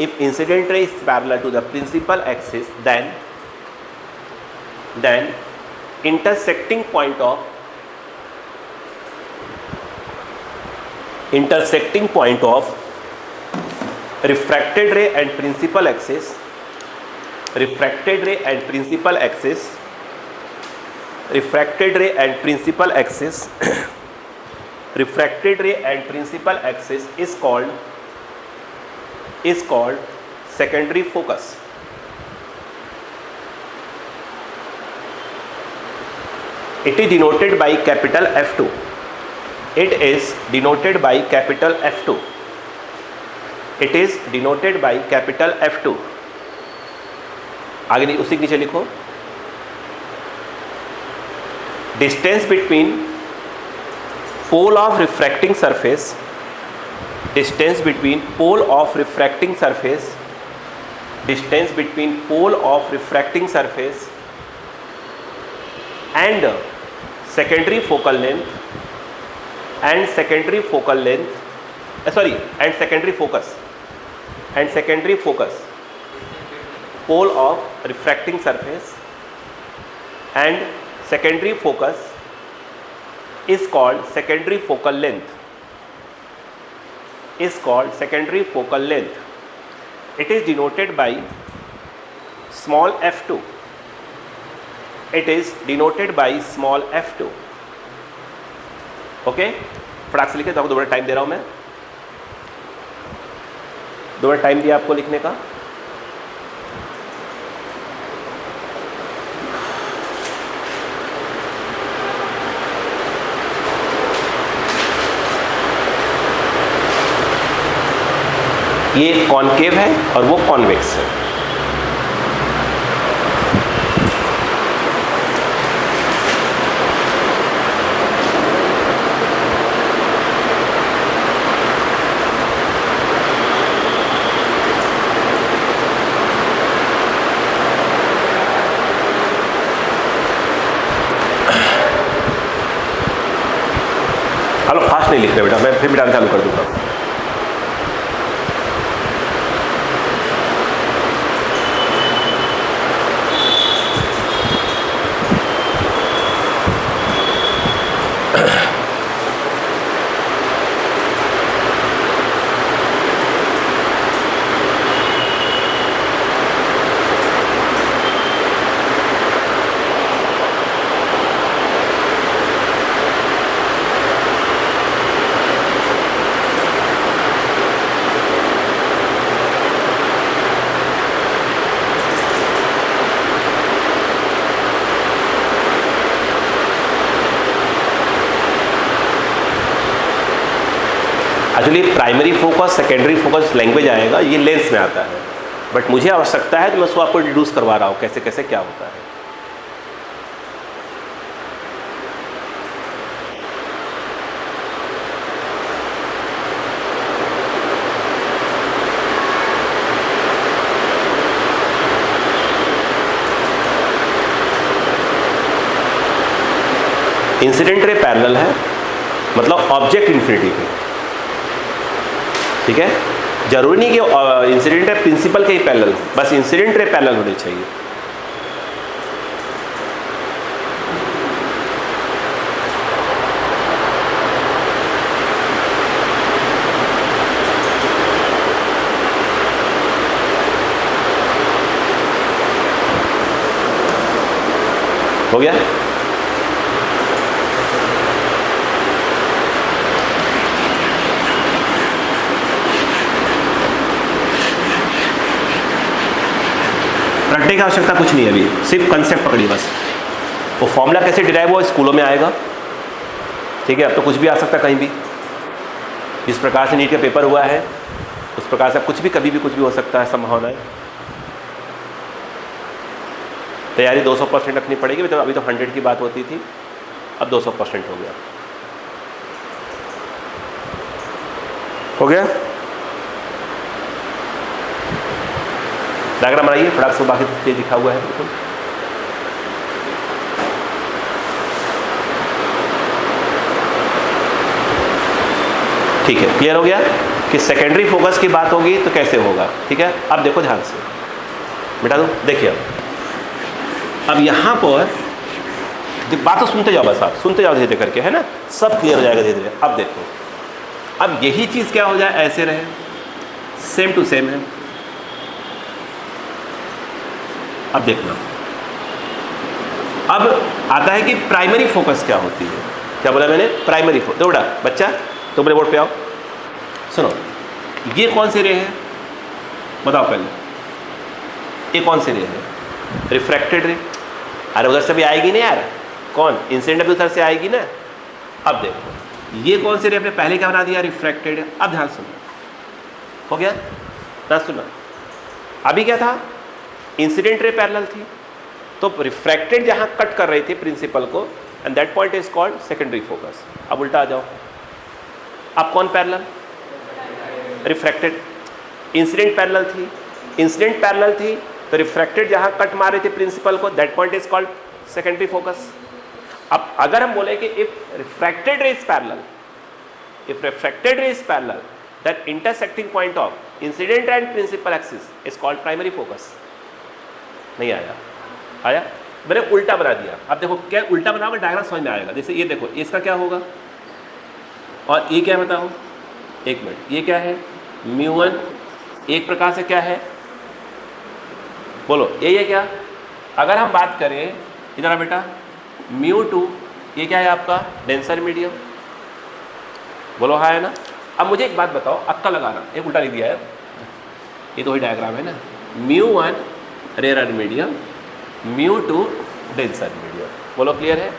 if incident ray is parallel to the principal axis, then intersecting point of refracted ray and principal axis, refracted ray and principal axis refracted ray and principal axis is called secondary focus. It is denoted by capital F2. It is denoted by capital F2. It is denoted by capital F2. आगे नहीं, उसी के नीचे लिखो, distance between pole of refracting surface, distance between pole of refracting surface, distance between pole of refracting surface and secondary focal length and secondary focal length, and secondary focus, and secondary focus, pole of refracting surface and secondary focus is called secondary focal length, is called secondary focal length. It is denoted by small f2. It is denoted by small f2. Okay, फटाक से लिखे, तो आपको 2 minute time दे रहा हूं मैं, 2 minute time दिया आपको लिखने का। ये कॉनकेव है और वो कॉन्वेक्स है। हेलो, फास्ट नहीं लिख रहे बेटा, मैं फिर मिटाना चालू कर दूंगा। Actually primary focus, secondary focus language आएगा, ये लेंस में आता है, बट मुझे आवश्यकता है तो मैं उसको आपको इंट्रोड्यूस करवा रहा हूँ कैसे कैसे क्या होता है। इंसिडेंट रे पैरेलल है, मतलब ऑब्जेक्ट इन्फिनिटी पे, ठीक है। जरूरी नहीं कि इंसिडेंट रे प्रिंसिपल के ही पैरेलल हो, बस इंसिडेंट रे पैरेलल होने चाहिए। हो गया? रटने की आवश्यकता कुछ नहीं है, अभी सिर्फ कंसेप्ट पकड़िए बस। वो फॉर्मूला कैसे डिराइव हुआ स्कूलों में आएगा, ठीक है। अब तो कुछ भी आ सकता है कहीं भी, जिस प्रकार से नीट का पेपर हुआ है उस प्रकार से कुछ भी कभी भी कुछ भी हो सकता है, संभावना है। तैयारी 200% रखनी पड़ेगी, तो अभी तो 100 की बात होती थी, अब 200% हो गया। हो गया? डायग्राम बनाइए फटाक से, बाकी चीज लिखा हुआ है बिल्कुल। ठीक है, क्लियर हो गया कि सेकेंडरी फोकस की बात होगी तो कैसे होगा। ठीक है, अब देखो ध्यान से, मिटा दो। देखिए अब यहाँ पर बात तो सुनते जाओ, बस आप सुनते जाओ धीरे धीरे करके, है ना, सब क्लियर हो जाएगा धीरे धीरे। अब देखो, अब यही चीज क्या हो जाए, ऐसे रहे, सेम टू सेम है। अब देखना, अब आता है कि प्राइमरी फोकस क्या होती है। क्या बोला मैंने? Primary focus. तो बेटा बच्चा तुम बोर्ड पे आओ, सुनो, ये कौन से रे है बताओ पहले, ये कौन से रे है? रिफ्रैक्टेड रे। अरे उधर से भी आएगी ना यार, कौन? इंसिडेंट भी उधर से आएगी ना। अब देखो ये कौन से रे, आपने पहले क्या बना दिया? रिफ्रैक्टेड। अब ध्यान सुनो, हो गया ना? सुनो, अभी क्या था? इंसिडेंट रे पैरेलल थी, तो रिफ्रैक्टेड जहां कट कर रही थी प्रिंसिपल को, and that point is called secondary focus. अब उल्टा आ जाओ, अब कौन पैरेलल? रिफ्रैक्टेड। इंसिडेंट पैरेलल थी, इंसिडेंट पैरेलल थी तो रिफ्रैक्टेड जहां कट मार रही थी प्रिंसिपल को, that point is called secondary focus. अब अगर हम बोले कि if refracted ray is parallel, if refracted ray is parallel, that intersecting point of incident and principal axis is called primary focus. नहीं आया? आया? मैंने उल्टा बना दिया। अब देखो क्या उल्टा बनाओगे, डायग्राम समझ में आएगा। जैसे ये देखो, इसका क्या होगा और ये क्या बताओ, एक मिनट, ये क्या है? μ1 एक प्रकार से क्या है, बोलो ये क्या? अगर हम बात करें इधर बेटा, μ2 ये क्या है आपका? Denser medium. बोलो हाँ है ना? अब मुझे एक बात बताओ, अक्का लगाना, एक उल्टा लिख दिया है, ये तो वही डायग्राम है ना। μ1 रेयर मीडियम, μ2 डेंसर मीडियम। बोलो क्लियर है?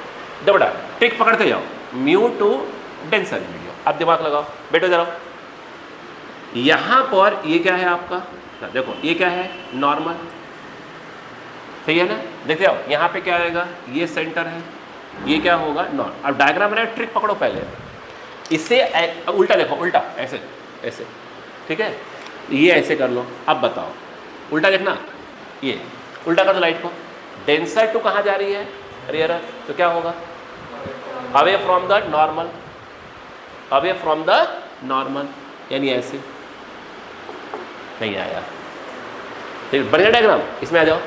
बेटा ट्रिक पकड़ते जाओ, μ2 डेंसर मीडियम। अब दिमाग लगाओ, बैठो जरा। यहाँ पर ये क्या है आपका? देखो ये क्या है? नॉर्मल, सही है ना? देखते आओ, यहाँ पे क्या आएगा? ये सेंटर है, ये क्या होगा? नॉर्मल। अब डायग्राम बनाए, ट्रिक पकड़ो पहले, इससे उल्टा देखो, उल्टा ऐसे ऐसे, ठीक है? ये ऐसे कर लो। अब बताओ, उल्टा देखना, ये उल्टा कर दो लाइट को। डेंसर टू कहाँ जा रही है? रेयर, तो क्या होगा? Away from the normal, away from the normal, यानी ऐसे। नहीं आया? ठीक, बढ़िया डायग्राम, इसमें आ जाओ।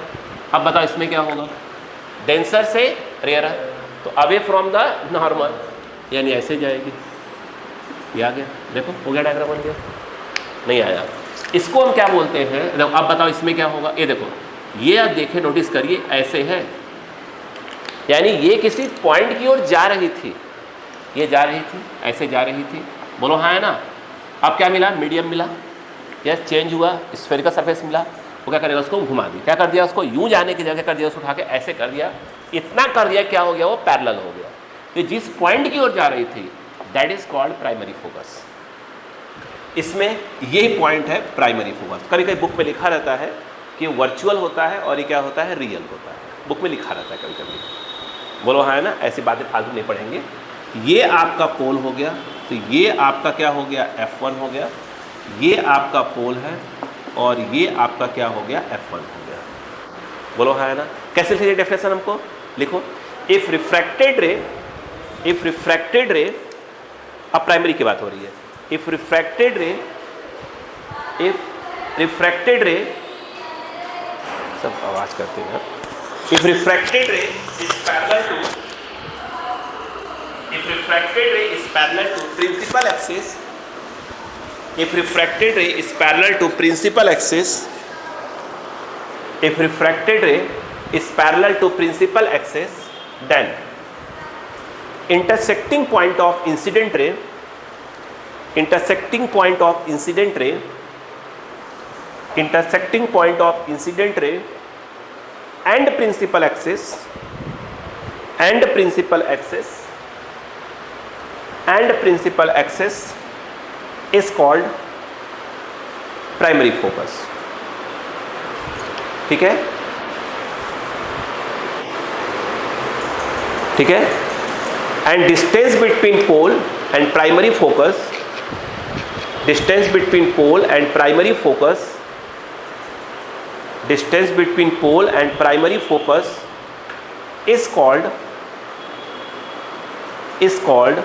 अब बताओ इसमें क्या होगा? डेंसर से रेयर, तो अवे फ्रॉम द नॉर्मल, यानी ऐसे जाएगी। ये आ गया, देखो हो गया, डायग्राम बन गया। नहीं आया? इसको हम क्या बोलते हैं? अब बताओ इसमें क्या होगा? ये देखो, ये आप देखें, नोटिस करिए, ऐसे है, यानी ये किसी पॉइंट की ओर जा रही थी, ये जा रही थी, ऐसे जा रही थी। बोलो हाँ है ना? अब क्या मिला? मीडियम मिला, यस, चेंज हुआ, स्फेरिकल सरफेस मिला। वो क्या करेगा? उसको घुमा दी, क्या कर दिया? उसको यूं जाने की जगह कर दिया, उसको उठा के ऐसे कर दिया, इतना कर दिया, क्या हो गया? वो पैरेलल हो गया। तो जिस पॉइंट की ओर जा रही थी, that is called primary focus. इसमें यही पॉइंट है प्राइमरी फोकस। कभी कभी बुक में लिखा रहता है कि वर्चुअल होता है और ये क्या होता है? रियल होता है, बुक में लिखा रहता है कभी कभी। बोलो हाँ है ना? ऐसी बातें फालतू नहीं पढ़ेंगे। ये आपका पोल हो गया, तो ये आपका क्या हो गया? F1 हो गया। ये आपका पोल है और ये आपका क्या हो गया? F1 हो गया। बोलो हाँ है ना? कैसे लिखिए डेफिनेशन? हमको लिखो, if refracted ray, if refracted ray, अब प्राइमरी की बात हो रही है। If refracted ray, if refracted ray, सब आवाज करते हैं। If refracted ray is parallel to, if refracted ray is parallel to principal axis, if refracted ray is parallel to principal axis, if refracted ray is parallel to principal axis, then intersecting point of incident ray, intersecting point of incident ray, intersecting point of incident ray and principal axis, and principal axis, and principal axis is called primary focus। ठीक है? ठीक है, and distance between pole and primary focus, distance between pole and primary focus, distance between pole and primary focus is called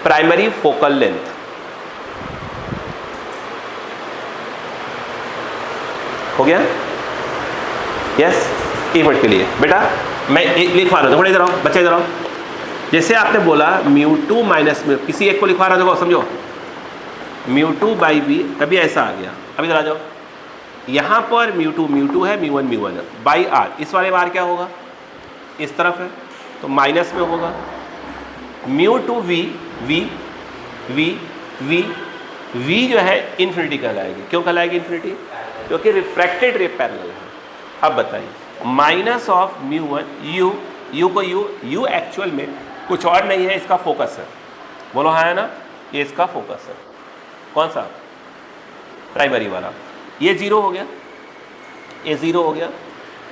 primary focal length. हो गया? Yes, एक minute के लिए बेटा मैं लिखवा रहा हूँ, थोड़ा इधर आओ बच्चे, इधर आओ। जैसे आपने बोला μ2 माइनस में, किसी एक को लिखवा रहा देखो, समझो μ2 बाई बी, तभी ऐसा आ गया। अब इधर आ जाओ, यहाँ पर μ2 है, μ1 है, बाई आर, इस वाले बार क्या होगा, इस तरफ है तो माइनस में होगा। μ2 v जो है इन्फिनिटी कहलाएगी। क्यों कहलाएगी इन्फिनिटी? क्योंकि रिफ्रैक्टेड रे पैरेलल है। अब बताइए, माइनस ऑफ μ1 u को u एक्चुअल में कुछ और नहीं है, इसका फोकस है, बोलो हाँ है ना, ये इसका फोकस है। कौन सा? प्राइमरी वाला। ये 0 हो गया, ये 0 हो गया।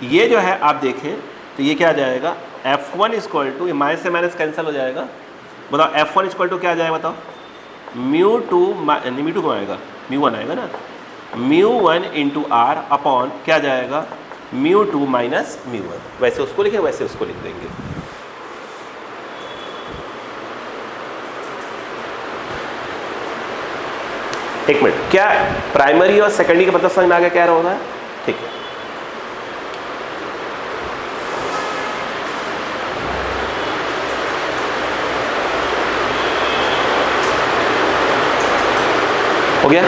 ये जो है आप देखें तो ये क्या आ जाएगा, F1 इक्वल टू, माइनस से माइनस कैंसिल हो जाएगा, बताओ F1 इक्वल टू क्या आ जाएगा, बताओ μ2 कौन आएगा, μ1 आएगा ना, μ1 इंटू आर अपॉन क्या जाएगा, μ2 माइनस μ1। वैसे उसको लिखे, वैसे उसको लिख देंगे। एक मिनट, क्या प्राइमरी और सेकेंडरी का मतलब समझ में आ गया क्या रहा होगा? ठीक है, हो गया?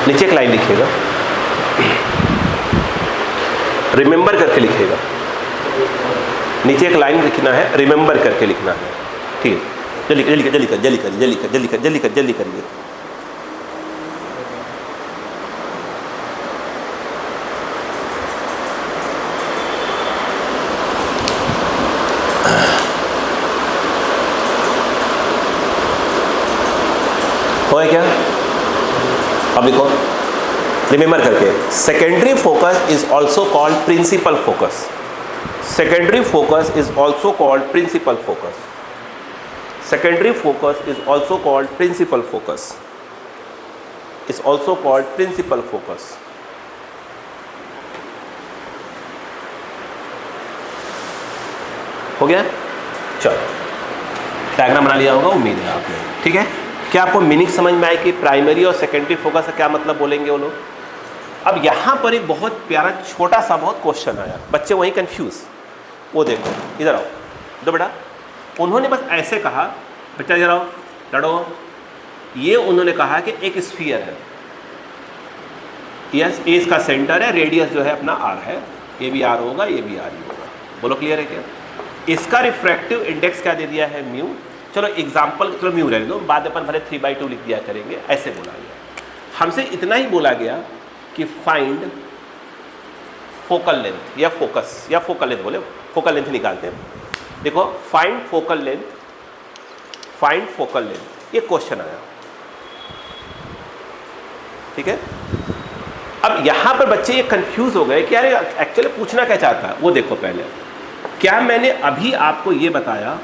नीचे एक लाइन लिखिएगा, रिमेंबर करके लिखिएगा। नीचे एक लाइन लिखना है, रिमेंबर करके लिखना है। ठीक है, जल्दी जल्दी जल्दी कर जल्दी कर जल्दी कर जल्दी कर जल्दी कर जल्दी करिए। हो क्या? अब लिखो, रिमेंबर करके, secondary focus is also called principal focus. Secondary focus is also called principal focus. Secondary focus is also called principal focus, is also called principal focus. हो गया? चलो, डायग्राम बना लिया होगा उम्मीद है आपने। ठीक है, क्या आपको मीनिंग समझ में आए कि प्राइमरी और सेकेंडरी फोकस का क्या मतलब बोलेंगे वो लोग? अब यहाँ पर एक बहुत प्यारा छोटा सा बहुत क्वेश्चन आया, बच्चे वहीं कंफ्यूज। वो देखो, इधर आओ दो बेटा। उन्होंने बस ऐसे कहा, बच्चा इधर आओ, लड़ो। ये उन्होंने कहा कि एक स्फीयर है, यस, ए इसका सेंटर है, रेडियस जो है अपना आर है, ये भी आर होगा, ये भी आर ही होगा। बोलो क्लियर है क्या? इसका रिफ्रैक्टिव इंडेक्स क्या दे दिया है, म्यू। चलो एग्जाम्पल, चलो म्यू रहने दो, बाद में अपन भले 3/2 लिख दिया करेंगे। ऐसे बोला गया, हमसे इतना ही बोला गया कि फाइंड फोकल लेंथ या फोकस, या फोकल लेंथ बोले, फोकल लेंथ निकालते हैं। देखो, find focal length, find focal length, ये क्वेश्चन आया। ठीक है, अब यहाँ पर बच्चे ये कंफ्यूज हो गए कि यार एक्चुअली पूछना क्या चाहता है। वो देखो, पहले क्या मैंने अभी आपको ये बताया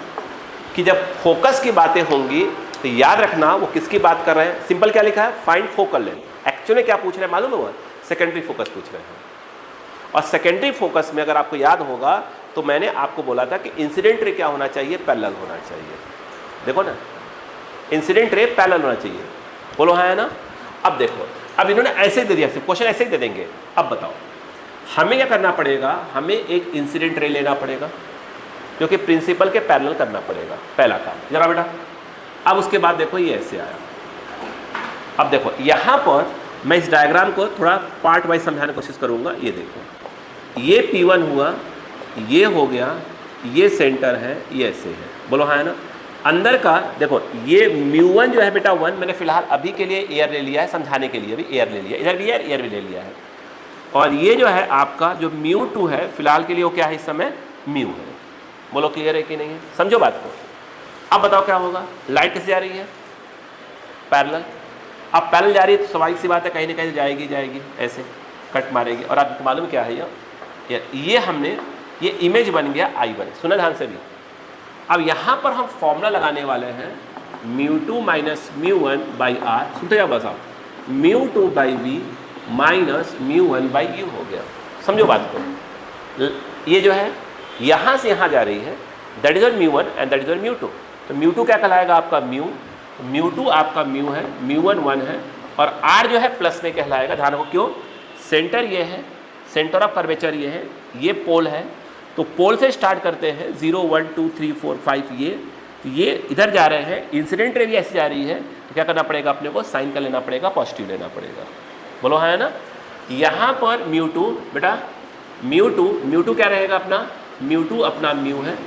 कि जब फोकस की बातें होंगी तो याद रखना वो किसकी बात कर रहे हैं। सिंपल क्या लिखा है, फाइंड फोकल लेंथ। एक्चुअली क्या पूछ रहे हैं मालूम हुआ, सेकेंडरी फोकस पूछ रहे हैं। और सेकेंडरी फोकस में अगर आपको याद होगा तो मैंने आपको बोला था कि इंसिडेंट रे क्या होना चाहिए, पैरेलल होना चाहिए। देखो ना, इंसिडेंट रे पैरेलल होना चाहिए। बोलो हाँ है ना। अब देखो, अब इन्होंने ऐसे दे दिया, क्वेश्चन ऐसे ही दे देंगे। अब बताओ हमें क्या करना पड़ेगा, हमें एक इंसिडेंट रे लेना पड़ेगा क्योंकि प्रिंसिपल के पैरेलल करना पड़ेगा, पहला काम। जरा बेटा, अब उसके बाद देखो ये ऐसे आया। अब देखो यहाँ पर मैं इस डायग्राम को थोड़ा पार्ट वाइज समझाने की कोशिश करूँगा। ये देखो, ये P1 हुआ, ये हो गया, ये सेंटर है, ये ऐसे है। बोलो हाँ है ना। अंदर का देखो, ये μ1 जो है बेटा 1, मैंने फिलहाल अभी के लिए एयर ले लिया है, समझाने के लिए भी एयर ले लिया, इधर भी एयर भी ले लिया है। और ये जो है आपका जो μ2 है फिलहाल के लिए वो क्या है, इस समय म्यू है। बोलो क्लियर है कि नहीं है, समझो बात को। अब बताओ क्या होगा, लाइट कैसे जा रही है, पैरेलल। अब पैरेलल जा रही है तो स्वाभाविक सी बात है कहीं ना कहीं जाएगी जाएगी, ऐसे कट मारेगी। और आपको मालूम क्या है ये हमने ये इमेज बन गया I1, सुना ध्यान से भी। अब यहाँ पर हम फॉर्मूला लगाने वाले हैं μ2 माइनस μ1 बाई आर, सुनते जाओ बस आप, μ2 by V minus μ1 by U हो गया। समझो बात को, ये जो है यहाँ से यहाँ जा रही है, that is your μ1 and that is your μ2। तो μ2 क्या कहलाएगा आपका म्यू, μ2 आपका म्यू है, μ1 1 है, और r जो है प्लस में कहलाएगा। ध्यान रखो क्यों, सेंटर ये है, सेंटर ऑफ कर्वेचर ये है, ये पोल है, तो पोल से स्टार्ट करते हैं 0 1 2 3 4 5 ये इधर जा रहे हैं, इंसिडेंट रे भी ऐसी जा रही है, तो क्या करना पड़ेगा अपने को, साइन का लेना पड़ेगा, पॉजिटिव लेना पड़ेगा। बोलो है ना। यहाँ पर μ2 बेटा, μ2 क्या रहेगा अपना, μ2 अपना म्यू है,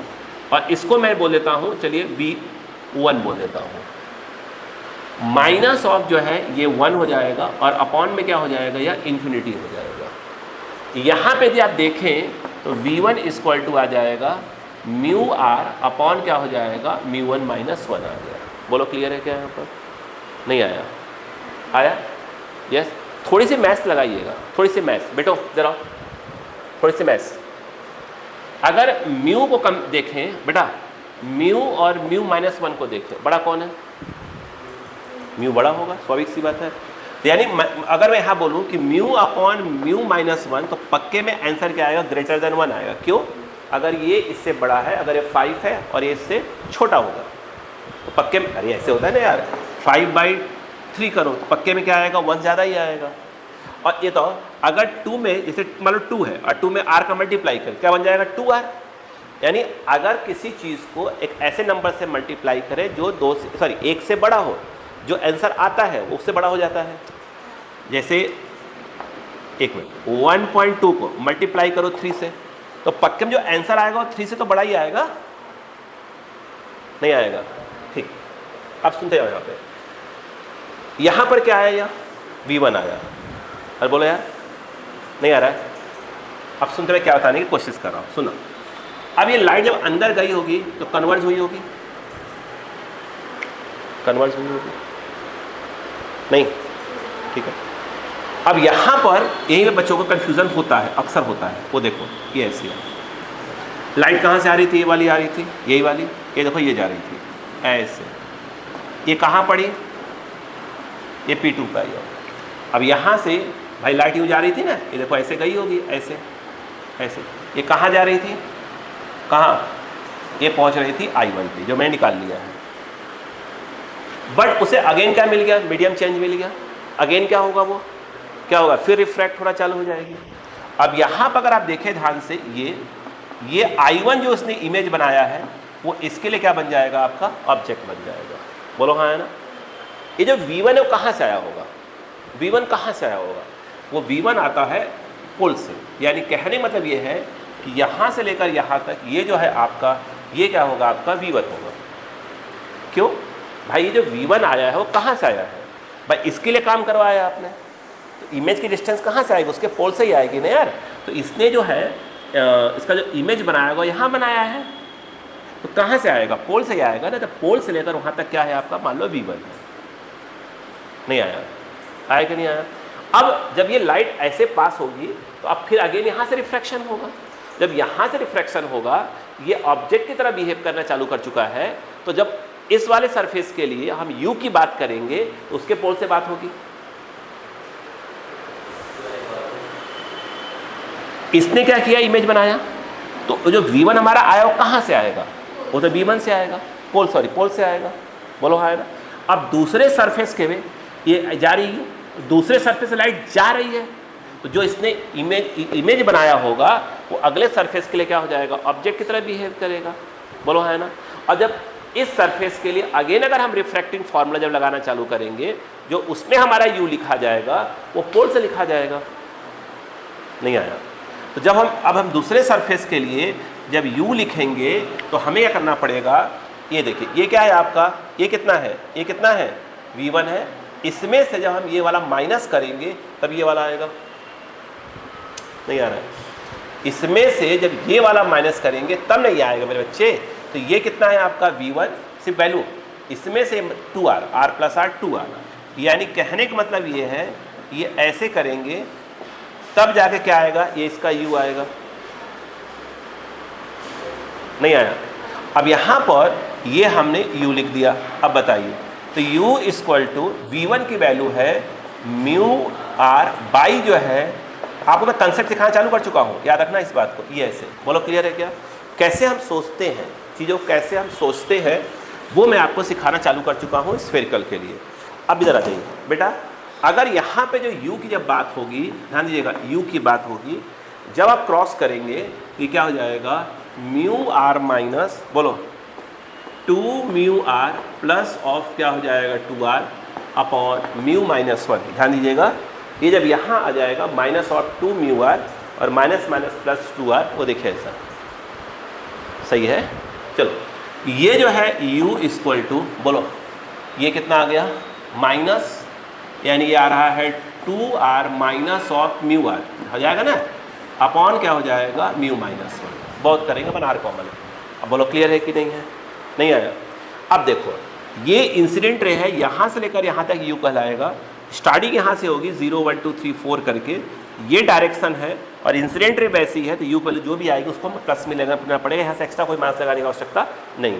और इसको मैं बोल देता हूँ, चलिए v1 बोल देता हूँ। माइनस ऑफ जो है ये 1 हो जाएगा, और अपॉन में क्या हो जाएगा, या इन्फिनिटी हो जाएगा। यहाँ पे यदि आप देखें तो v1 इक्वल टू आ जाएगा म्यू आर अपॉन क्या हो जाएगा, μ1 माइनस 1 आ गया। बोलो क्लियर है क्या यहाँ पर, नहीं आया, आया, यस। थोड़ी सी मैथ्स लगाइएगा, थोड़ी सी मैथ्स बेटो जरा, थोड़ी सी मैथ्स। अगर म्यू को कम देखें बेटा, म्यू और म्यू माइनस 1 को देखें, बड़ा कौन है, म्यू बड़ा होगा, स्वाभाविक सी बात है। तो यानी अगर मैं यहाँ बोलूँ कि म्यू अपॉन म्यू माइनस 1, तो पक्के में आंसर क्या आएगा, ग्रेटर देन 1 आएगा। क्यों, अगर ये इससे बड़ा है, अगर ये 5 है और ये इससे छोटा होगा, तो पक्के में, अरे ऐसे होता है ना यार, 5/3 करो तो पक्के में क्या आएगा, 1 ज़्यादा ही आएगा। और ये तो अगर 2 में, जैसे मान लो 2 है और 2 में r का मल्टीप्लाई कर, क्या बन जाएगा, 2r। यानी अगर किसी चीज़ को एक ऐसे नंबर से मल्टीप्लाई करें जो 1 से बड़ा हो, जो आंसर आता है वो उससे बड़ा हो जाता है। जैसे एक मिनट, 1.2 को मल्टीप्लाई करो 3 से, तो पक्के में जो आंसर आएगा वो 3 से तो बड़ा ही आएगा, नहीं आएगा। ठीक, अब सुनते जाओ, यहाँ पर क्या आया, v1 आया, और बोलो यार नहीं आ रहा है। अब सुनते हुए क्या बताने की कोशिश कर रहा हूँ, सुनो। अब ये लाइट जब अंदर गई होगी तो कन्वर्ज हुई होगी, कन्वर्ज हुई होगी, नहीं, ठीक है। अब यहाँ पर यहीं पे बच्चों को कंफ्यूजन होता है, अक्सर होता है। वो देखो ये ऐसी है, लाइट कहाँ से आ रही थी, ये वाली आ रही थी, यही वाली, ये देखो ये जा रही थी ऐसे, ये कहाँ पड़ी, ये P2 पे आई। अब यहाँ से भाई लाइट यूँ जा रही थी ना, ये देखो ऐसे गई होगी, ऐसे ऐसे, ये कहाँ जा रही थी, कहाँ, ये पहुँच रही थी I1 पे, जो मैंने निकाल लिया है। बट उसे अगेन क्या मिल गया, मीडियम चेंज मिल गया, अगेन क्या होगा, वो क्या होगा, फिर रिफ्रैक्ट होना चालू हो जाएगी। अब यहाँ पर अगर आप देखें ध्यान से, ये I1 जो उसने इमेज बनाया है, वो इसके लिए क्या बन जाएगा, आपका ऑब्जेक्ट बन जाएगा। बोलो हाँ है ना। ये जो V1 है वो कहाँ से आया होगा, V1 कहाँ से आया होगा, वो V1 आता है पोल से। यानी कहने मतलब ये है कि यहाँ से लेकर यहाँ तक ये जो है आपका, ये क्या होगा, आपका V1 होगा। क्यों भाई, ये जो V1 आया है वो कहाँ से आया है भाई, इसके लिए काम करवाया आपने, तो इमेज की डिस्टेंस कहाँ से आएगी, उसके पोल से ही आएगी ना यार। तो इसने जो है इसका जो इमेज बनाया होगा यहाँ बनाया है, तो कहाँ से आएगा, पोल से ही आएगा ना। तो पोल से लेकर वहाँ तक क्या है आपका, मान लो V1 है, नहीं आया, आया कि नहीं आया। अब जब ये लाइट ऐसे पास होगी तो अब फिर अगेन यहाँ से रिफ्रैक्शन होगा। जब यहाँ से रिफ्रैक्शन होगा, ये ऑब्जेक्ट की तरह बिहेव करना चालू कर चुका है, तो जब इस वाले सरफेस के लिए हम U की बात करेंगे तो उसके पोल से बात होगी। इसने क्या किया, इमेज बनाया, तो जो V1 हमारा आया वो कहाँ से आएगा, वो तो V1 से आएगा, पोल से आएगा। बोलो हाँ है ना। अब दूसरे सरफेस के में ये जा रही है, दूसरे सरफेस से लाइट जा रही है, तो जो इसने इमेज बनाया होगा वो अगले सरफेस के लिए क्या हो जाएगा, ऑब्जेक्ट की तरह बिहेव करेगा। बोलो है ना। और जब इस सरफेस के लिए अगेन अगर हम रिफ्रैक्टिंग फार्मूला जब लगाना चालू करेंगे, जो उसमें हमारा U लिखा जाएगा वो पोल से लिखा जाएगा, नहीं आया। तो जब हम दूसरे सरफेस के लिए जब U लिखेंगे तो हमें क्या करना पड़ेगा, ये देखिए ये क्या है आपका, ये कितना है, ये कितना है, V1 है। इसमें से जब हम ये वाला माइनस करेंगे तब ये वाला आएगा, नहीं आ रहा है। इसमें से जब ये वाला माइनस करेंगे तब नहीं आएगा मेरे बच्चे। तो ये कितना है आपका V1, सिर्फ वैल्यू, इसमें से 2R, R plus R 2R, यानी कहने का मतलब ये है ये ऐसे करेंगे तब जाके क्या आएगा, ये इसका U आएगा, नहीं आया। अब यहाँ पर ये हमने U लिख दिया। अब बताइए, तो U इक्वल टू V1 की वैल्यू है म्यू R बाई जो है, आपको मैं कंसेप्ट सिखाना चालू कर चुका हूँ, याद रखना इस बात को। ये ऐसे बोलो, क्लियर है क्या? कैसे हम सोचते हैं चीज़ों को, कैसे हम सोचते हैं वो मैं आपको सिखाना चालू कर चुका हूँ स्फेरिकल के लिए। अब इधर आ जाइए बेटा, अगर यहाँ पे जो U की जब बात होगी, ध्यान दीजिएगा, U की बात होगी, जब आप क्रॉस करेंगे ये क्या हो जाएगा, म्यू R माइनस, बोलो 2 म्यू R प्लस ऑफ क्या हो जाएगा 2R अपॉन म्यू माइनस 1। ध्यान दीजिएगा, ये जब यहाँ आ जाएगा माइनस और 2 म्यू R और माइनस माइनस प्लस 2R, वो देखिए ऐसा सही है। चलो, ये जो है U इक्वल टू, बोलो ये कितना आ गया, माइनस, यानी ये आ रहा है 2R minus of mu R, हो जाएगा ना, अपॉन क्या हो जाएगा म्यू माइनस 1। बहुत करेंगे अपन, R कॉमन है। अब बोलो क्लियर है कि नहीं है? नहीं आया। अब देखो, ये इंसिडेंट रे है, यहाँ से लेकर यहाँ तक U कहलाएगा। स्टार्टिंग यहाँ से होगी 0 1 2 3 4 करके, ये डायरेक्शन है, और इंसिडेंट रे वैसी है, तो U पहले जो भी आएगी उसको प्लस में लेना पड़ेगा, यहाँ से एक्स्ट्रा कोई माइनस लगाने की आवश्यकता नहीं है।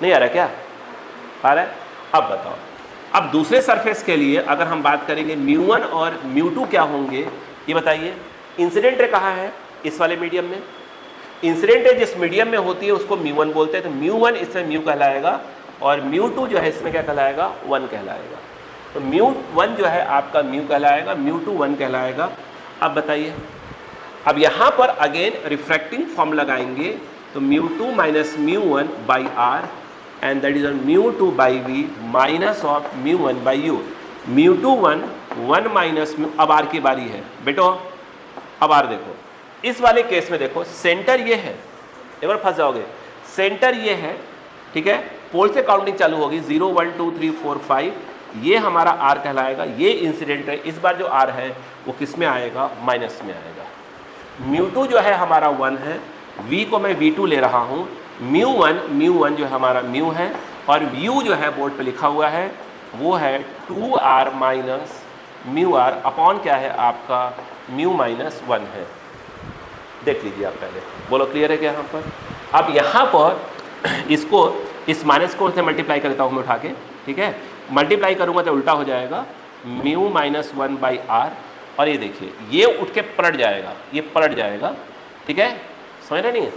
नहीं आ रहा क्या? आ रहा है? अब बताओ, अब दूसरे सरफेस के लिए अगर हम बात करेंगे μ1 और μ2 क्या होंगे, ये बताइए। इंसिडेंट रे कहाँ है? इस वाले मीडियम में। इंसिडेंट रे जिस मीडियम में होती है उसको μ1 बोलते हैं, तो μ1 इसमें म्यू कहलाएगा, और μ2 जो है इसमें क्या कहलाएगा, 1 कहलाएगा। तो μ1 जो है आपका म्यू कहलाएगा, μ2 1 कहलाएगा। अब बताइए, अब यहाँ पर अगेन रिफ्रैक्टिंग फॉर्म लगाएंगे, तो μ2 minus μ1 by R and that is on μ2 by V minus of μ1 by U। μ2 1 minus mu. अब R की बारी है बेटो, अब R देखो, इस वाले केस में देखो, सेंटर ये है, एक बार फंस जाओगे, सेंटर ये है, ठीक है, पोल से काउंटिंग चालू होगी 0 1 2 3 4 5, ये हमारा R कहलाएगा। ये इंसिडेंट है, इस बार जो R है वो किस में आएगा, माइनस में आएगा। μ2 जो है हमारा 1 है, V को मैं V2 ले रहा हूँ, μ1 जो है हमारा म्यू है, और U जो है बोर्ड पे लिखा हुआ है वो है 2R minus mu R upon क्या है आपका म्यू माइनस 1 है। देख लीजिए आप पहले, बोलो क्लियर है क्या यहाँ पर? अब यहाँ पर इसको, इस माइनस को से मल्टीप्लाई करता हूँ मैं उठा के, ठीक है, मल्टीप्लाई करूँगा तो उल्टा हो जाएगा, म्यू माइनस 1 बाई R, और ये देखिए ये उठ के पलट जाएगा, ये पलट जाएगा, ठीक है, समझ रहे नहीं?